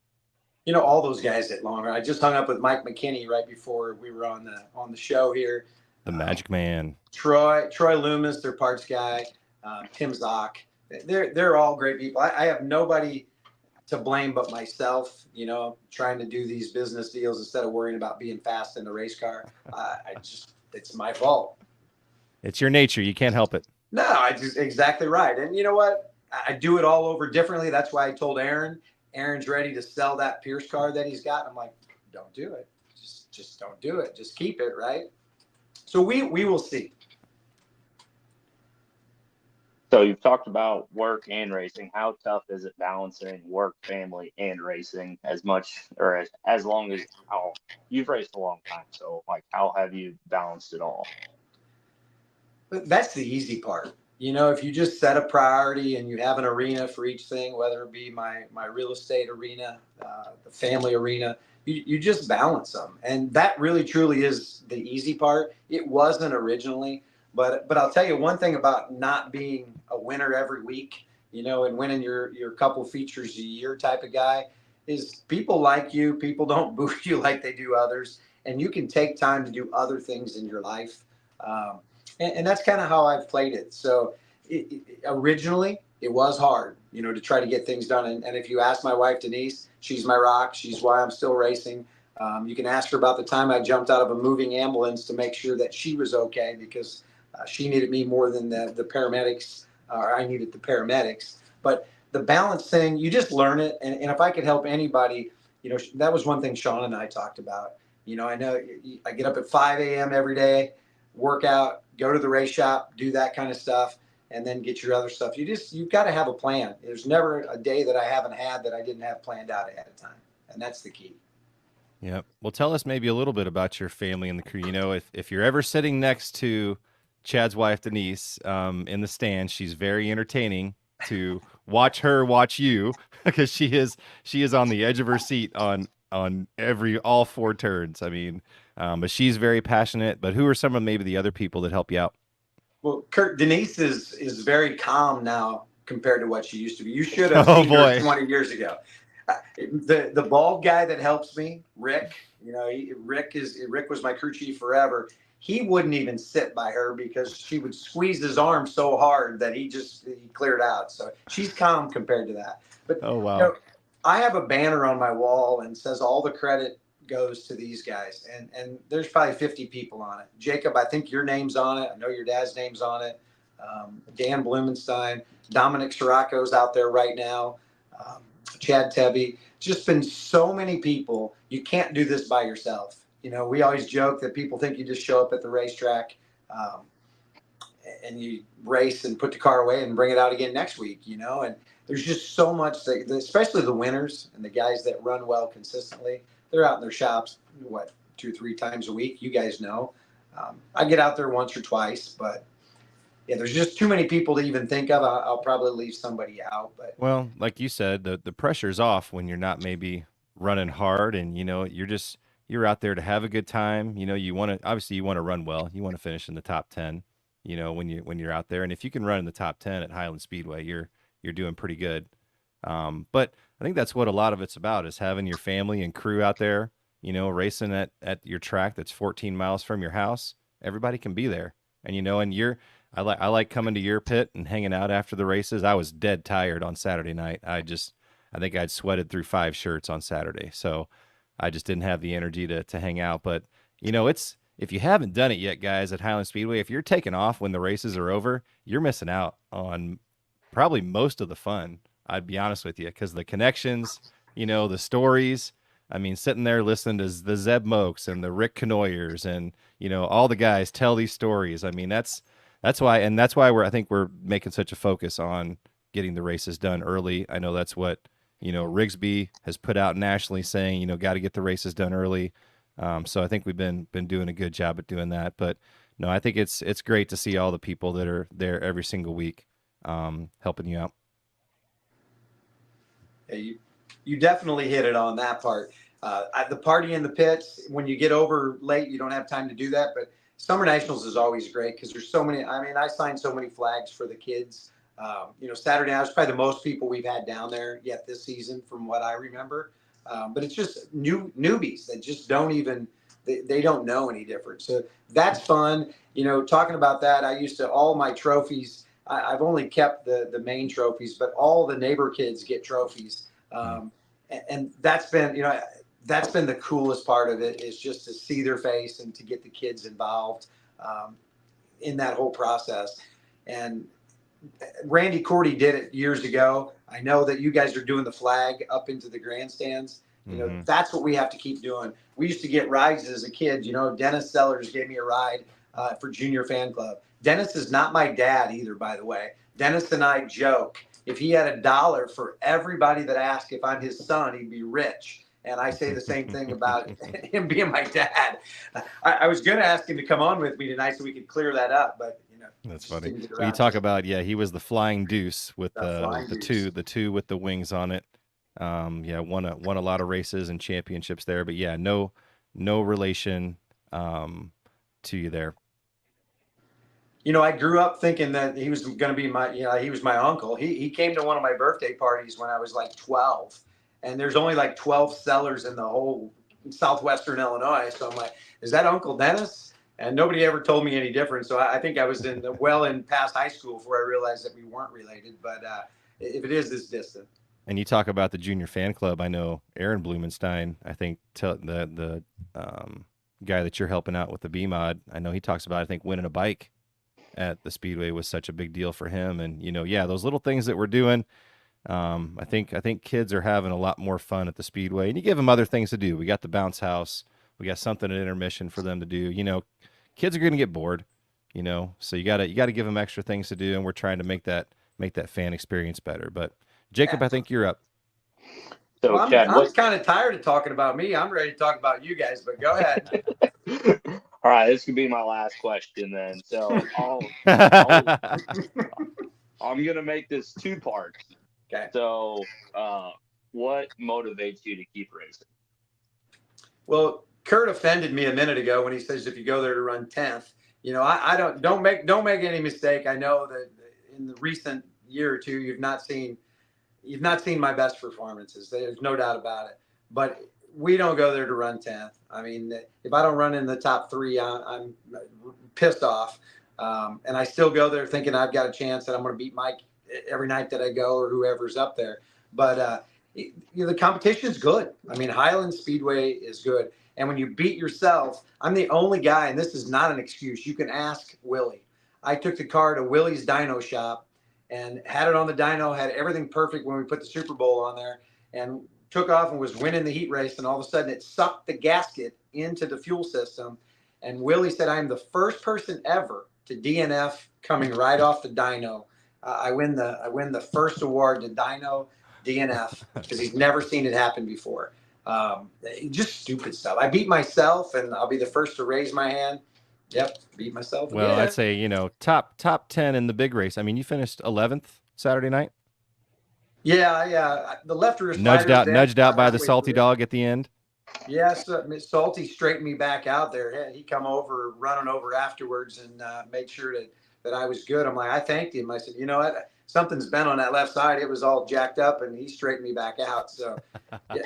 C: You know, all those guys at Longhorn. I just hung up with Mike McKinney right before we were on the show here.
A: The Magic Man.
C: Troy Loomis, their parts guy. Tim Zock. They're all great people. I have nobody to blame but myself, you know, trying to do these business deals instead of worrying about being fast in the race car. It's my fault.
A: It's your nature. You can't help it.
C: No, exactly right. And you know what? I do it all over differently. That's why I told Aaron's ready to sell that Pierce car that he's got. I'm like, don't do it. Just don't do it. Just keep it, right? So we will see.
B: So you've talked about work and racing. How tough is it balancing work, family, and racing as much or as long as how you've raced a long time? So like, how have you balanced it all?
C: That's the easy part. if you just set a priority and you have an arena for each thing, whether it be my real estate arena, the family arena, you just balance them. And that really truly is the easy part. It wasn't originally, but I'll tell you one thing about not being a winner every week, and winning your couple features a year type of guy is people like you. People don't boo you like they do others. And you can take time to do other things in your life. And that's kind of how I've played it. So originally it was hard, to try to get things done. And if you ask my wife, Denise, she's my rock. She's why I'm still racing. You can ask her about the time I jumped out of a moving ambulance to make sure that she was okay, because she needed me more than the paramedics, or I needed the paramedics. But the balance thing, you just learn it. And if I could help anybody, that was one thing Sean and I talked about. I know I get up at 5 a.m. every day, work out, go to the race shop, do that kind of stuff, and then get your other stuff. You've got to have a plan. There's never a day that I haven't had that I didn't have planned out ahead of time. And that's the key.
A: Yep. Well, tell us maybe a little bit about your family and the crew. If you're ever sitting next to Chad's wife, Denise, in the stand, she's very entertaining to watch her watch you, because she is on the edge of her seat on all four turns. I mean, but she's very passionate. But who are some of maybe the other people that help you out?
C: Well, Denise is very calm now compared to what she used to be. You should have seen her 20 years ago. The bald guy that helps me, Rick, Rick was my crew chief forever. He wouldn't even sit by her because she would squeeze his arm so hard that he cleared out. So she's calm compared to that. But
A: oh, wow.
C: I have a banner on my wall and says all the credit goes to these guys. And there's probably 50 people on it. Jacob, I think your name's on it. I know your dad's name's on it. Dan Blumenstein, Dominic Sirocco's out there right now. Chad Tebby, just been so many people. You can't do this by yourself. We always joke that people think you just show up at the racetrack and you race and put the car away and bring it out again next week, and there's just so much, especially the winners and the guys that run well consistently. They're out in their shops, 2 or 3 times a week. You guys know. I get out there once or twice, but yeah, there's just too many people to even think of. I'll probably leave somebody out. But
A: well, like you said, the pressure's off when you're not maybe running hard, and you're out there to have a good time. You want to run well. You want to finish in the top 10. When you're out there, and if you can run in the top 10 at Highland Speedway, you're doing pretty good. But I think that's what a lot of it's about, is having your family and crew out there, racing at your track that's 14 miles from your house. Everybody can be there, and I like coming to your pit and hanging out after the races. I was dead tired on Saturday night. I think I'd sweated through 5 shirts on Saturday, so I just didn't have the energy to hang out. But if you haven't done it yet, guys, at Highland Speedway, if you're taking off when the races are over, you're missing out on probably most of the fun. I'd be honest with you, because the connections, the stories. I mean, sitting there listening to the Zeb Mokes and the Rick Canoyers and, all the guys tell these stories. I mean, that's why I think we're making such a focus on getting the races done early. I know that's what, Rigsby has put out nationally, saying, got to get the races done early. So I think we've been doing a good job at doing that. But no, I think it's great to see all the people that are there every single week, helping you out.
C: Yeah, you definitely hit it on that part. The party in the pits, when you get over late, you don't have time to do that. But Summer Nationals is always great because there's so many. I mean, I signed so many flags for the kids. Saturday night was probably the most people we've had down there yet this season, from what I remember. But it's just newbies that just don't even, they don't know any different. So that's fun. Talking about that, I used to, all my trophies, I've only kept the main trophies, but all the neighbor kids get trophies. And that's been the coolest part of it, is just to see their face and to get the kids involved in that whole process. And Randy Cordy did it years ago. I know that you guys are doing the flag up into the grandstands. That's what we have to keep doing. We used to get rides as a kid. Dennis Sellers gave me a ride for Junior Fan Club. Dennis is not my dad either, by the way. Dennis and I joke, if he had $1 for everybody that asked if I'm his son, he'd be rich. And I say the same thing about him being my dad. I was going to ask him to come on with me tonight so we could clear that up, but
A: That's
C: just
A: funny.
C: didn't get
A: Well, you
C: around
A: talk
C: to it.
A: about, yeah, he was the flying deuce with
C: The flying
A: the
C: deuce.
A: two with the wings on it. Yeah, won a lot of races and championships there, but yeah, no relation to you there.
C: I grew up thinking that he was going to be he was my uncle. He came to one of my birthday parties when I was like 12, and there's only like 12 sellers in the whole southwestern Illinois. So I'm like, is that Uncle Dennis? And nobody ever told me any different. So I think I was in past high school before I realized that we weren't related. But if it is this distant.
A: And you talk about the junior fan club. I know Aaron Blumenstein, I think the guy that you're helping out with the B mod, I know he talks about, I think, winning a bike at the Speedway was such a big deal for him. And, yeah, those little things that we're doing, I think kids are having a lot more fun at the Speedway, and you give them other things to do. We got the bounce house. We got something at intermission for them to do. Kids are going to get bored, so you got to give them extra things to do. And we're trying to make that fan experience better. But Jacob,
C: Yeah.
A: I think you're up.
B: So,
C: Well,
B: Chad,
C: I'm kind of tired of talking about me. I'm ready to talk about you guys, but go ahead.
B: All right, this could be my last question then. So I'm gonna make this 2 parts.
C: Okay.
B: So, what motivates you to keep racing?
C: Well, Kurt offended me a minute ago when he says if you go there to run 10th. I don't make any mistake. I know that in the recent year or two you've not seen my best performances. There's no doubt about it. But we don't go there to run 10th. I mean, if I don't run in the top 3, I'm pissed off. And I still go there thinking I've got a chance that I'm going to beat Mike every night that I go or whoever's up there. But the competition's good. I mean, Highland Speedway is good. And when you beat yourself, I'm the only guy, and this is not an excuse. You can ask Willie. I took the car to Willie's dyno shop and had it on the dyno, had everything perfect when we put the Super Bowl on there, and took off and was winning the heat race. And all of a sudden it sucked the gasket into the fuel system. And Willie said, I am the first person ever to DNF coming right off the dyno. I win the first award to dyno DNF because he's never seen it happen before. Just stupid stuff. I beat myself, and I'll be the first to raise my hand. Yep, beat myself.
A: Well,
C: again.
A: I'd say, top 10 in the big race. I mean, you finished 11th Saturday night.
C: Yeah. The left rear
A: Nudged out by the salty
C: through.
A: dog at the end.
C: Yes, Salty straightened me back out there. He come over, running over afterwards, and made sure that I was good. I'm like, I thanked him. I said, you know what? Something's been on that left side. It was all jacked up, and he straightened me back out. So, yeah.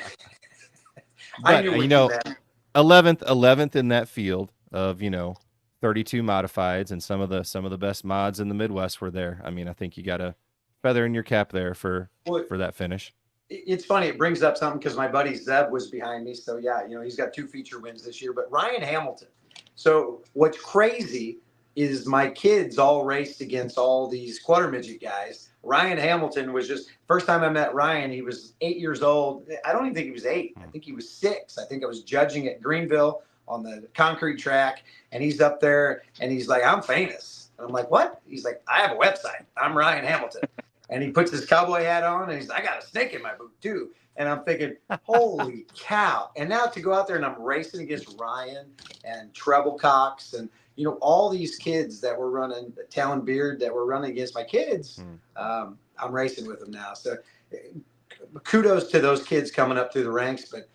A: But,
C: I knew what you meant.
A: 11th in that field of 32 modifieds, and some of the best mods in the Midwest were there. I mean, I think you got a feather in your cap there for that finish.
C: It's funny. It brings up something because my buddy Zeb was behind me. So yeah, he's got 2 feature wins this year. But Ryan Hamilton. So what's crazy is my kids all raced against all these quarter midget guys. Ryan Hamilton was just first time I met Ryan. He was 8 years old. I don't even think he was 8. I think he was 6. I think I was judging at Greenville on the concrete track, and he's up there and he's like, I'm famous. And I'm like, what? He's like, I have a website. I'm Ryan Hamilton. And he puts his cowboy hat on and he's like, I got a snake in my boot too. And I'm thinking, holy cow. And now to go out there and I'm racing against Ryan and Treble Cox and, all these kids that were running, Talon Beard that were running against my kids, I'm racing with them now. So kudos to those kids coming up through the ranks. But,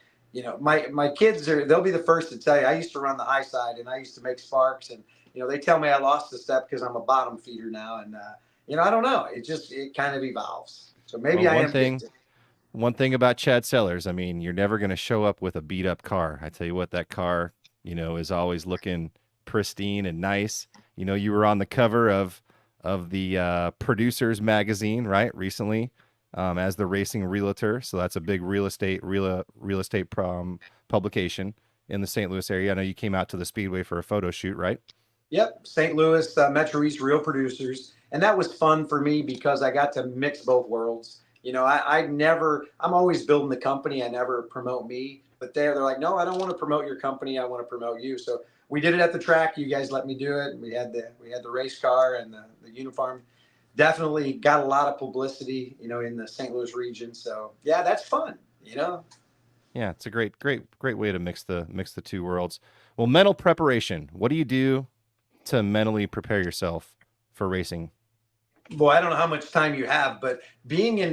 C: my kids they'll be the first to tell you, I used to run the high side and I used to make sparks. And, they tell me I lost a step because I'm a bottom feeder now. And, I don't know. It kind of evolves. So maybe
A: One thing about Chad Sellers, I mean, you're never going to show up with a beat up car. I tell you what, that car, is always looking pristine and nice. You were on the cover of the Producers magazine, right? Recently, as the racing realtor. So that's a big real estate publication in the St. Louis area. I know you came out to the Speedway for a photo shoot, right?
C: Yep. St. Louis, Metro East Real Producers. And that was fun for me because I got to mix both worlds. I'm always building the company. I never promote me, but they're like, no, I don't want to promote your company. I want to promote you. So we did it at the track. You guys let me do it. We had the race car and the uniform. Definitely got a lot of publicity, in the St. Louis region. So yeah, that's fun, Yeah,
A: it's a great way to mix the two worlds. Well, mental preparation. What do you do to mentally prepare yourself for racing?
C: Boy, I don't know how much time you have, but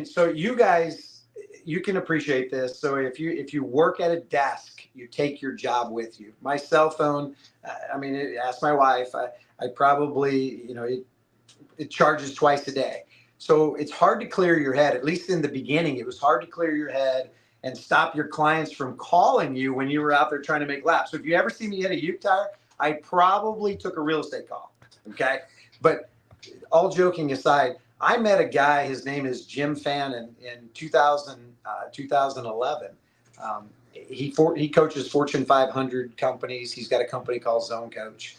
C: so you guys, you can appreciate this. So if you work at a desk, you take your job with you. My cell phone, ask my wife, I probably, it charges twice a day. So it's hard to clear your head. At least in the beginning, it was hard to clear your head and stop your clients from calling you when you were out there trying to make laps. So if you ever see me hit a Ute tire, I probably took a real estate call. Okay. But all joking aside, I met a guy, his name is Jim Fannin in 2011. He coaches Fortune 500 companies. He's got a company called Zone Coach.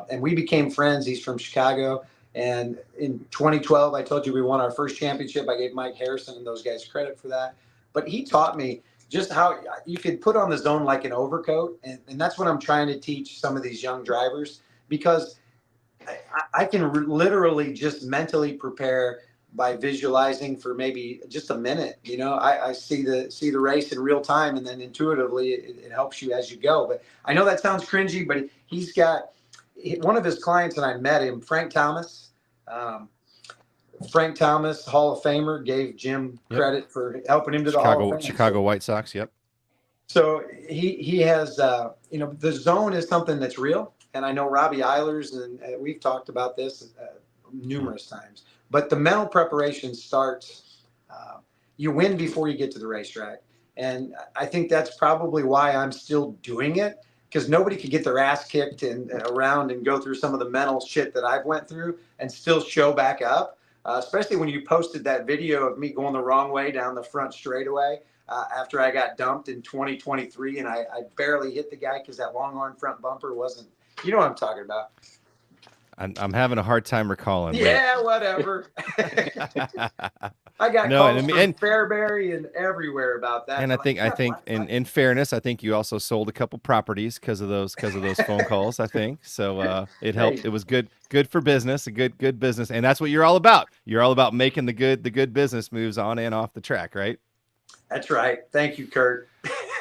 C: And we became friends. He's from Chicago. And in 2012, I told you we won our first championship. I gave Mike Harrison and those guys credit for that. But he taught me just how you could put on the zone like an overcoat. And that's what I'm trying to teach some of these young drivers, because I can literally just mentally prepare by visualizing for maybe just a minute. I see the race in real time, and then intuitively it helps you as you go. But I know that sounds cringy, but he's got one of his clients, and I met him, Frank Thomas. Frank Thomas, Hall of Famer, gave Jim credit for helping him to the Hall of Fame.
A: Chicago White Sox. Yep.
C: So he has, the zone is something that's real. And I know Robbie Eilers, and we've talked about this numerous times. But the mental preparation starts, you win before you get to the racetrack. And I think that's probably why I'm still doing it, because nobody could get their ass kicked and around and go through some of the mental shit that I've went through and still show back up. Especially when you posted that video of me going the wrong way down the front straightaway after I got dumped in 2023, and I barely hit the guy because that long arm front bumper wasn't. You know what I'm talking about.
A: I'm having a hard time recalling.
C: Yeah, whatever. I got calls from Fairbury and everywhere about that.
A: And I think in fairness, I think you also sold a couple properties because of those phone calls. I think so. It helped. It was good for business, a good business, and that's what you're all about. You're all about making the good business moves on and off the track, right?
C: That's right. Thank you, Kurt.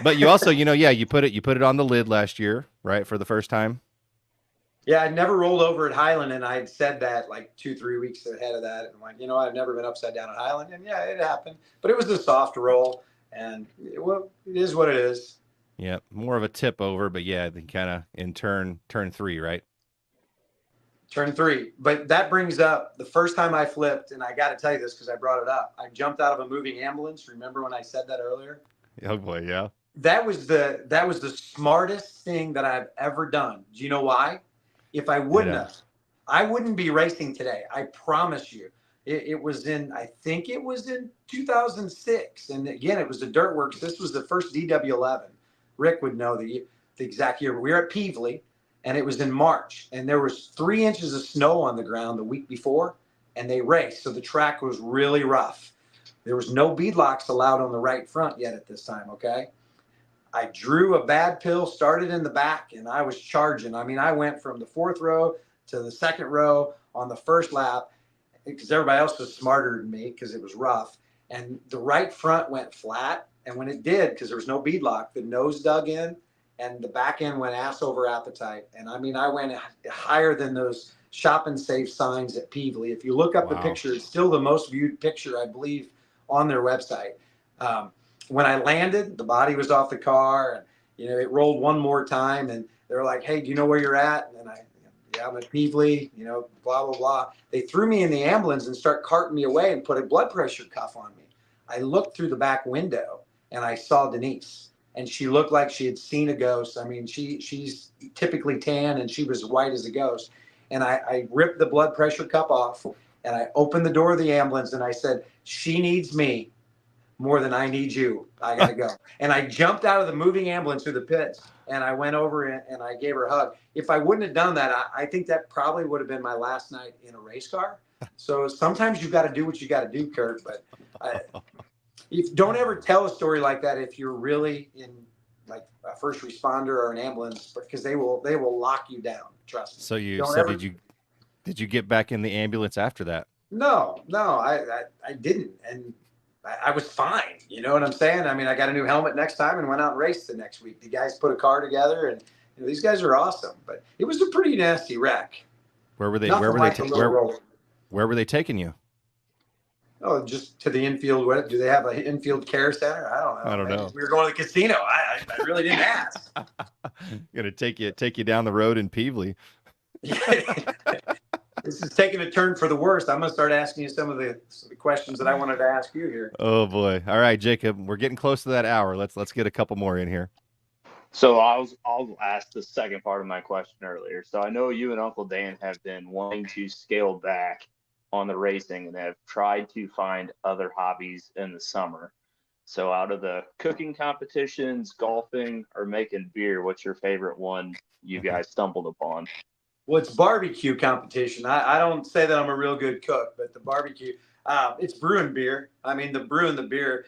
A: But you also, you put it on the lid last year, right, for the first time.
C: Yeah, I never rolled over at Highland, and I had said that like 2-3 weeks ahead of that. And I'm like, I've never been upside down at Highland. And yeah, it happened. But it was a soft roll, and it is what it is.
A: Yeah, more of a tip over, but yeah, then kind of in turn 3, right?
C: Turn 3. But that brings up the first time I flipped, and I got to tell you this because I brought it up. I jumped out of a moving ambulance. Remember when I said that earlier?
A: Oh, boy, yeah.
C: That was the smartest thing that I've ever done. Do you know why? If I wouldn't have, I wouldn't be racing today. I promise you. It was I think it was in 2006. And again, it was the Dirt Works. This was the first DW11. Rick would know the exact year. We were at Peevely, and it was in March. And there was 3 inches of snow on the ground the week before, and they raced. So the track was really rough. There was no beadlocks allowed on the right front yet at this time, okay? I drew a bad pill, started in the back, and I was charging. I went from the 4th row to the 2nd row on the first lap because everybody else was smarter than me because it was rough. And the right front went flat. And when it did, because there was no beadlock, the nose dug in and the back end went ass over appetite. And I went higher than those shop and save signs at Peevely. If you look up the picture, it's still the most viewed picture, I believe, on their website. When I landed, the body was off the car, and it rolled one more time, and they were like, "Hey, do you know where you're at?" And I'm at Peevely, blah blah blah. They threw me in the ambulance and start carting me away and put a blood pressure cuff on me. I looked through the back window and I saw Denise, and she looked like she had seen a ghost. She's typically tan, and she was white as a ghost. And I ripped the blood pressure cup off, and I opened the door of the ambulance, and I said, "She needs me more than I need you. I gotta go." And I jumped out of the moving ambulance through the pits, and I went over and I gave her a hug. If I wouldn't have done that, I think that probably would have been my last night in a race car. So sometimes you got to do what you got to do, Kurt. But don't ever tell a story like that if you're really in like a first responder or an ambulance, because they will lock you down. Trust me.
A: So did you get back in the ambulance after that?
C: No, I didn't. And I was fine. You know what I'm saying? I got a new helmet next time and went out and raced the next week. The guys put a car together, and these guys are awesome. But it was a pretty nasty wreck.
A: Where were they?
C: Nothing
A: Where were
C: like
A: they?
C: a little roll.
A: Where were they taking you?
C: Oh, just to the infield. What do they have, an infield care center? I don't know.
A: I don't know.
C: Maybe we were going to the casino. I really didn't ask.
A: Gonna take you down the road in Peevely.
C: This is taking a turn for the worst. I'm going to start asking you some of the questions that I wanted to ask you here.
A: Oh boy! All right, Jacob, we're getting close to that hour. Let's get a couple more in here.
B: So I'll ask the second part of my question earlier. So I know you and Uncle Dan have been wanting to scale back on the racing and have tried to find other hobbies in the summer. So out of the cooking competitions, golfing, or making beer, what's your favorite one you guys stumbled upon?
C: Well, it's barbecue competition. I don't say that I'm a real good cook, but the barbecue, it's brewing beer. I mean, the brewing the beer,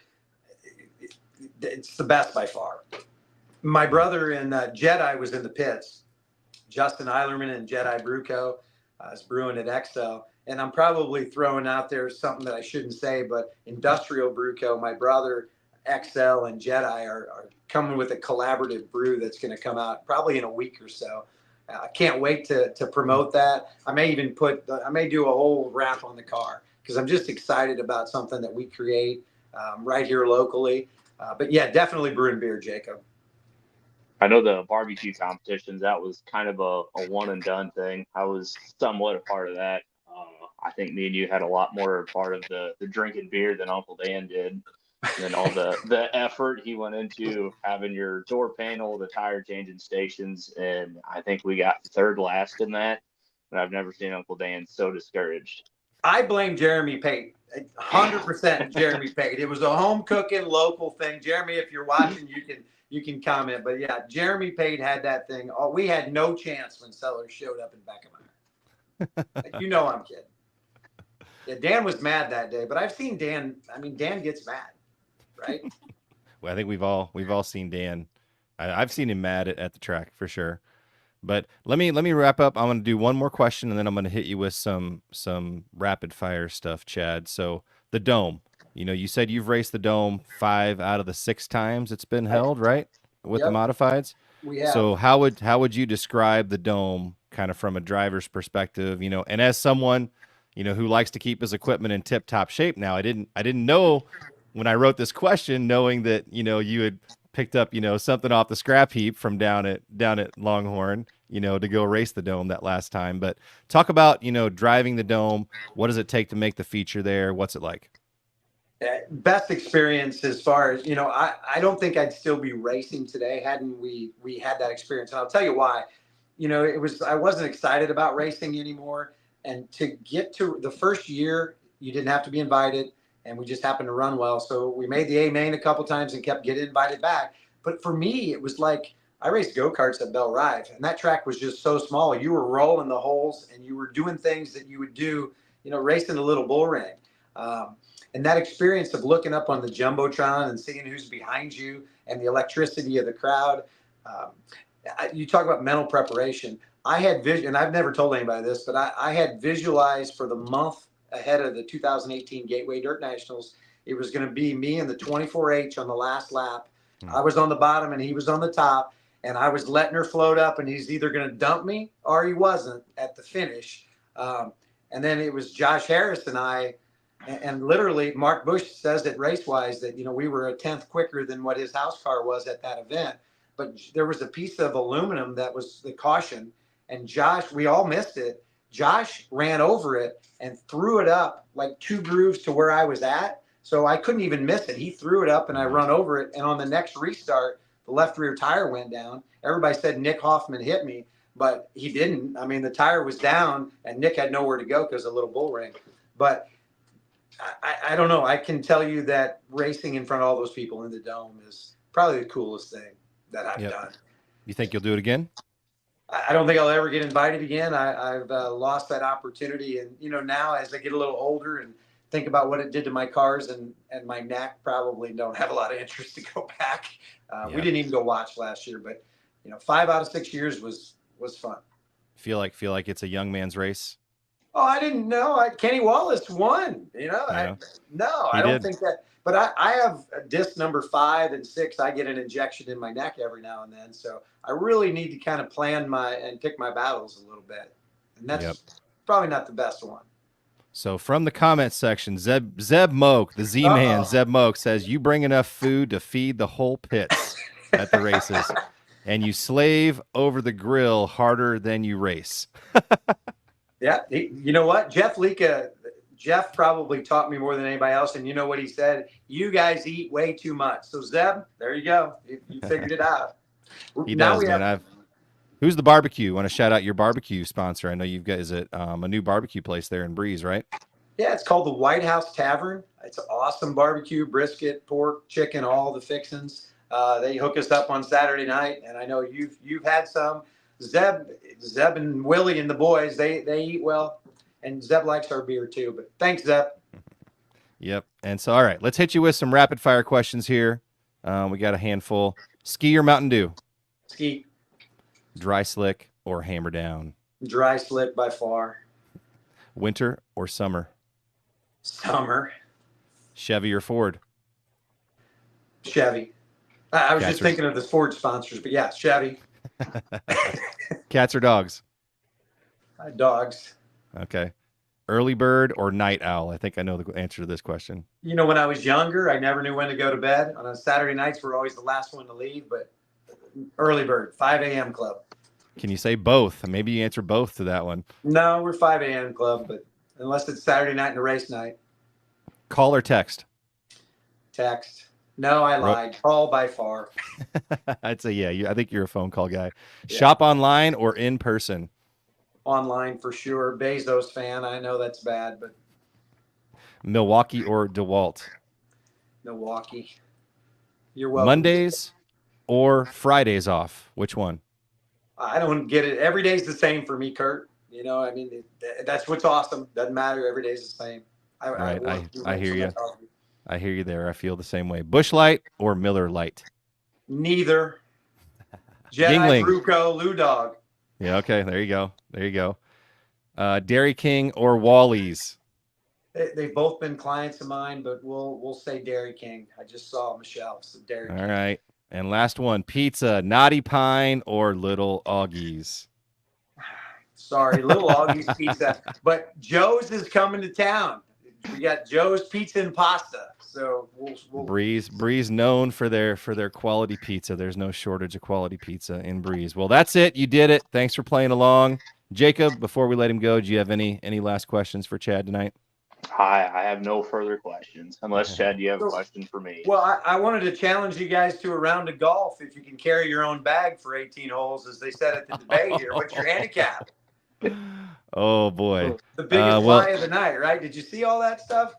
C: it's the best by far. My brother in Jedi was in the pits. Justin Eilerman and Jedi Brew Co. is brewing at Excel. And I'm probably throwing out there something that I shouldn't say, but Industrial Brew Co., my brother, Excel, and Jedi are coming with a collaborative brew that's going to come out probably in a week or so. I can't wait to promote that. I may even I may do a whole wrap on the car because I'm just excited about something that we create right here locally. But yeah, definitely brewing beer, Jacob.
B: I know the barbecue competitions, that was kind of a one and done thing. I was somewhat a part of that. I think me and you had a lot more part of the drinking beer than Uncle Dan did. And all the effort he went into having your door panel, the tire changing stations, and I think we got third last in that. And I've never seen Uncle Dan so discouraged.
C: I blame Jeremy Pate, 100% Jeremy Pate. It was a home cooking local thing. Jeremy, if you're watching, you can comment. But yeah, Jeremy Pate had that thing. Oh, we had no chance when Sellers showed up in Beckham. You know I'm kidding. Yeah, Dan was mad that day, but I've seen Dan. I mean, Dan gets mad. Right.
A: Well, I think we've all seen Dan. I've seen him mad at the track for sure. But let me wrap up. I'm going to do one more question, and then I'm going to hit you with some rapid fire stuff, Chad. So the Dome. You said you've raced the Dome 5 out of the 6 times it's been held, right? With the modifieds.
C: We have.
A: So how would you describe the Dome, kind of from a driver's perspective? And as someone who likes to keep his equipment in tip top shape. Now, I didn't know. When I wrote this question, knowing that, you had picked up, something off the scrap heap from down at Longhorn, to go race the Dome that last time. But talk about, driving the Dome. What does it take to make the feature there? What's it like?
C: Best experience as far as, I don't think I'd still be racing today hadn't we had that experience. And I'll tell you why. I wasn't excited about racing anymore. And to get to the first year, you didn't have to be invited. And we just happened to run well. So we made the A main a couple times and kept getting invited back. But for me, it was like I raced go-karts at Bell Rive, and that track was just so small. You were rolling the holes and you were doing things that you would do, racing a little bull ring. And that experience of looking up on the Jumbotron and seeing who's behind you and the electricity of the crowd. You talk about mental preparation. I had vision, and I've never told anybody this, but I had visualized for the month ahead of the 2018 Gateway Dirt Nationals. It was going to be me and the 24H on the last lap. I was on the bottom and he was on the top, and I was letting her float up, and he's either going to dump me or he wasn't at the finish. And then it was Josh Harris and I, and literally Mark Bush says at Racewise that, we were a 10th quicker than what his house car was at that event. But there was a piece of aluminum that was the caution, and Josh, we all missed it. Josh ran over it and threw it up like 2 grooves to where I was at. So I couldn't even miss it. He threw it up and I run over it. And on the next restart, the left rear tire went down. Everybody said Nick Hoffman hit me, but he didn't. I mean, the tire was down and Nick had nowhere to go because of a little bull ring. But I don't know. I can tell you that racing in front of all those people in the Dome is probably the coolest thing that I've done.
A: You think you'll do it again?
C: I don't think I'll ever get invited again. I've lost that opportunity. And, now as I get a little older and think about what it did to my cars and my neck, probably don't have a lot of interest to go back. We didn't even go watch last year, but, 5 out of 6 years was fun.
A: Feel like it's a young man's race?
C: Oh, I didn't know. Kenny Wallace won, I don't think that. But I have disc number 5 and 6. I get an injection in my neck every now and then. So I really need to kind of plan and pick my battles a little bit. And probably not the best one.
A: So from the comment section, Zeb Moak, the Z-Man, Zeb Moak says, you bring enough food to feed the whole pits at the races, and you slave over the grill harder than you race.
C: Yeah, you know what? Jeff probably taught me more than anybody else, and you know what he said? You guys eat way too much. So Zeb, there you go. You figured it out.
A: He does, man. Who's the barbecue? Want to shout out your barbecue sponsor? I know you've got, is it a new barbecue place there in Breeze, right?
C: Yeah, it's called the White House Tavern. It's an awesome barbecue, brisket, pork, chicken, all the fixings. They hook us up on Saturday night, and I know you've had some. Zeb and Willie and the boys, they eat well, and Zeb likes our beer too. But thanks, Zeb.
A: Yep. And so, all right, let's hit you with some rapid fire questions here. We got a handful. Ski or Mountain Dew?
C: Ski.
A: Dry slick or hammer down?
C: Dry slick by far.
A: Winter or summer?
C: Summer.
A: Chevy or Ford?
C: Chevy. I was just thinking of the Ford sponsors, but yeah, Chevy.
A: Cats or dogs?
C: Dogs.
A: Okay. Early bird or night owl? I think I know the answer to this question.
C: You know, when I was younger, I never knew when to go to bed. On Saturday nights, we're always the last one to leave, but early bird, 5 a.m. club.
A: Can you say both? Maybe you answer both to that one.
C: No, we're 5 a.m. club, but unless it's Saturday night and a race night.
A: Call or text?
C: Text. No, I lied. Call by far.
A: I'd say, yeah, I think you're a phone call guy. Yeah. Shop online or in person?
C: Online for sure. Bezos fan. I know that's bad, but.
A: Milwaukee or DeWalt?
C: Milwaukee. You're welcome.
A: Mondays or Fridays off? Which one?
C: I don't get it. Every day's the same for me, Kurt. You know, I mean, that's what's awesome. Doesn't matter. Every day's the same.
A: I hear you. I hear you there. I feel the same way. Busch Light or Miller Lite?
C: Neither. Jedi, Bruco, Lou Dog.
A: Yeah, okay. There you go. There you go. Dairy King or Wally's?
C: They've both been clients of mine, but we'll say Dairy King. I just saw Michelle, so Dairy King.
A: All right. And last one, pizza, Naughty Pine or Little Augie's?
C: Sorry, Little Augie's Pizza. But Joe's is coming to town. We got Joe's Pizza and Pasta. So we'll
A: Breeze known for their quality pizza. There's no shortage of quality pizza in Breeze. Well, that's it. You did it. Thanks for playing along. Jacob, before we let him go, do you have any last questions for Chad tonight?
B: Hi, I have no further questions. Unless, Chad, you have a question for me.
C: Well, I wanted to challenge you guys to a round of golf. If you can carry your own bag for 18 holes, as they said at the debate here, what's your handicap?
A: Oh, boy.
C: The biggest lie of the night, right? Did you see all that stuff?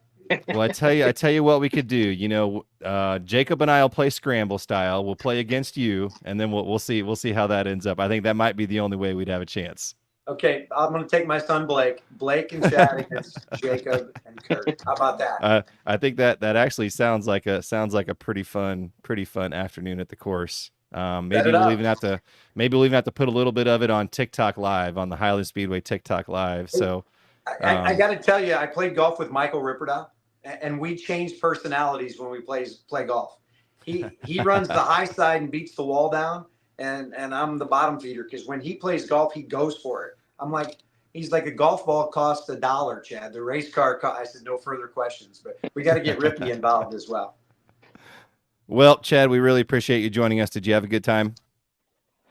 A: Well, I tell you what we could do. You know, Jacob and I will play scramble style. We'll play against you, and then we'll see how that ends up. I think that might be the only way we'd have a chance.
C: Okay, I'm going to take my son Blake and Chad against Jacob and Kurt. How about that?
A: I think that actually sounds like a pretty fun afternoon at the course. Maybe we'll even have to put a little bit of it on TikTok Live, on the Highland Speedway TikTok Live. So
C: I got to tell you, I played golf with Michael Ripperda, and we changed personalities when we play golf. He runs the high side and beats the wall down, and I'm the bottom feeder, because when he plays golf, he goes for it. I'm like, he's like, a golf ball costs $1, Chad. The race car I said, no further questions, but we got to get Rippy involved as well.
A: Well, Chad, we really appreciate you joining us. Did you have a good time?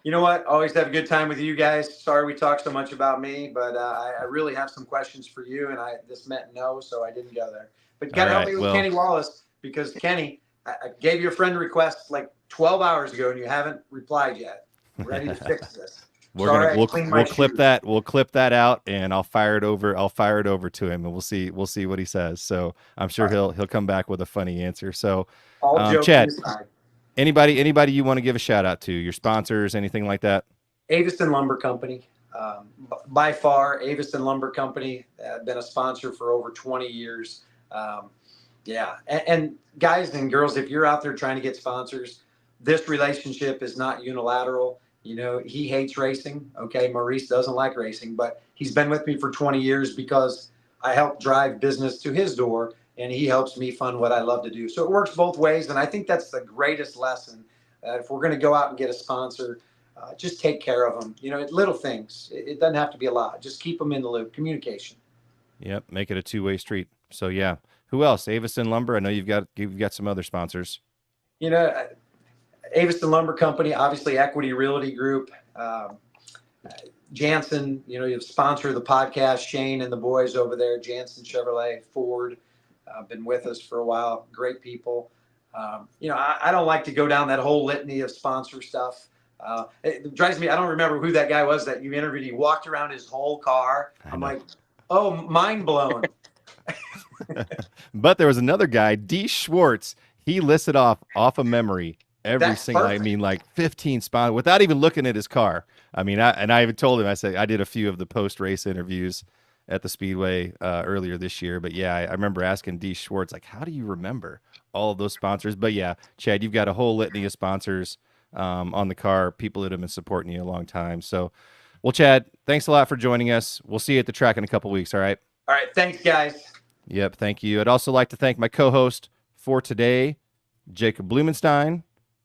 C: You know what? Always have a good time with you guys. Sorry we talked so much about me, but I really have some questions for you, and this meant no, so I didn't go there. But you got to help me with Kenny Wallace, because Kenny, I gave your friend request like 12 hours ago, and you haven't replied yet. I'm ready to fix this.
A: We'll clip that. We'll clip that out, and I'll fire it over to him, and we'll see what he says. So I'm sure he'll come back with a funny answer. So, Chad, anybody you want to give a shout out to, your sponsors, anything like that?
C: Avison Lumber Company, by far, Avison Lumber Company, been a sponsor for over 20 years. Yeah, and guys and girls, if you're out there trying to get sponsors, this relationship is not unilateral. You know, he hates racing. Okay, Maurice doesn't like racing, but he's been with me for 20 years because I help drive business to his door, and he helps me fund what I love to do. So it works both ways, and I think that's the greatest lesson. If we're going to go out and get a sponsor, just take care of them. Little things. It doesn't have to be a lot. Just keep them in the loop. Communication.
A: Yep, make it a two-way street. So yeah, who else? Avison Lumber. I know you've got some other sponsors.
C: Avison Lumber Company, obviously Equity Realty Group, Jansen. You sponsor the podcast. Shane and the boys over there, Jansen Chevrolet, Ford, been with us for a while. Great people. I don't like to go down that whole litany of sponsor stuff. It drives me. I don't remember who that guy was that you interviewed. He walked around his whole car. I'm like, oh, mind blown.
A: But there was another guy, D. Schwartz. He listed off of memory every single. Perfect. I mean, like 15 sponsors without even looking at his car. I mean, I even told him. I said I did a few of the post-race interviews at the Speedway earlier this year. But yeah, I remember asking D. Schwartz, like, how do you remember all of those sponsors? But yeah, Chad, you've got a whole litany of sponsors on the car, people that have been supporting you a long time. So, well, Chad, thanks a lot for joining us. We'll see you at the track in a couple weeks. All right.
C: All right. Thanks, guys.
A: Yep. Thank you. I'd also like to thank my co-host for today, Jacob Blumenstein.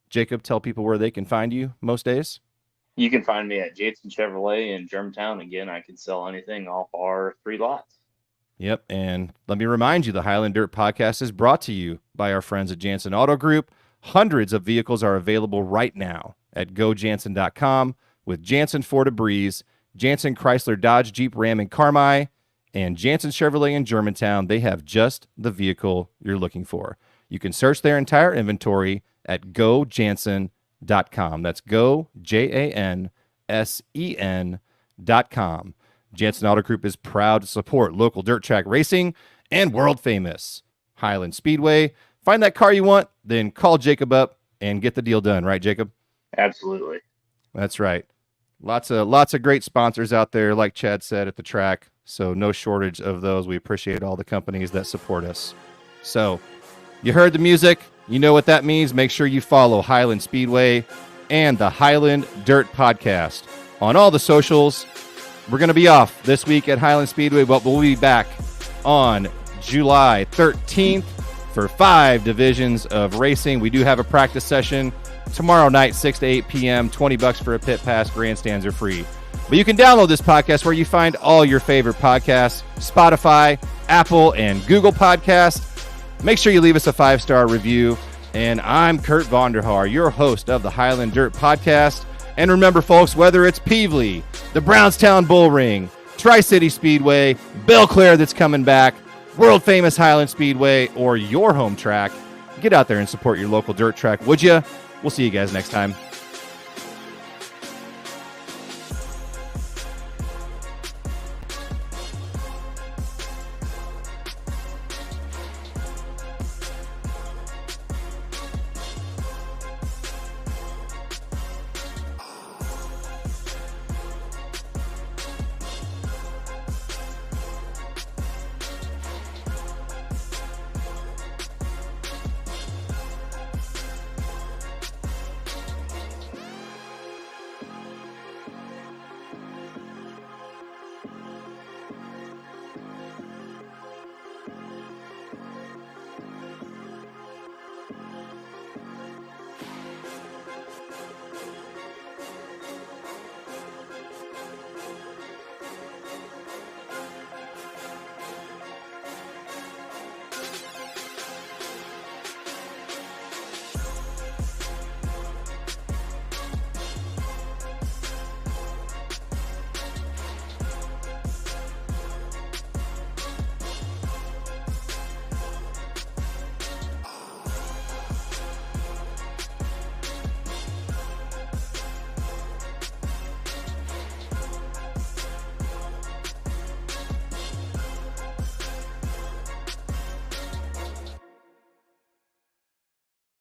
A: Jacob, tell people where they can find you most days.
B: You can find me at Jansen Chevrolet in Germantown. Again, I can sell anything off our 3 lots.
A: Yep. And let me remind you, the Highland Dirt Podcast is brought to you by our friends at Jansen Auto Group. Hundreds of vehicles are available right now at gojansen.com with Jansen Ford Breeze, Jansen Chrysler Dodge Jeep Ram and Carmi, and Jansen Chevrolet in Germantown. They have just the vehicle you're looking for. You can search their entire inventory at gojansen.com. That's gojansen.com. Jansen Auto Group is proud to support local dirt track racing and world famous Highland Speedway. Find that car you want, then call Jacob up and get the deal done. Right, Jacob?
B: Absolutely.
A: That's right. Lots of great sponsors out there, like Chad said, at the track. So no shortage of those. We appreciate all the companies that support us. So you heard the music. You know what that means. Make sure you follow Highland Speedway and the Highland Dirt Podcast on all the socials. We're going to be off this week at Highland Speedway, but we'll be back on July 13th for 5 divisions of racing. We do have a practice session tomorrow night, 6 to 8 p.m., $20 for a pit pass. Grandstands are free. But you can download this podcast where you find all your favorite podcasts, Spotify, Apple, and Google Podcasts. Make sure you leave us a 5-star review. And I'm Kurt Vonder, Haar, your host of the Highland Dirt Podcast. And remember, folks, whether it's Peevely, the Brownstown Bull Ring, Tri-City Speedway, Belle Claire that's coming back, world-famous Highland Speedway, or your home track, get out there and support your local dirt track, would you? We'll see you guys next time.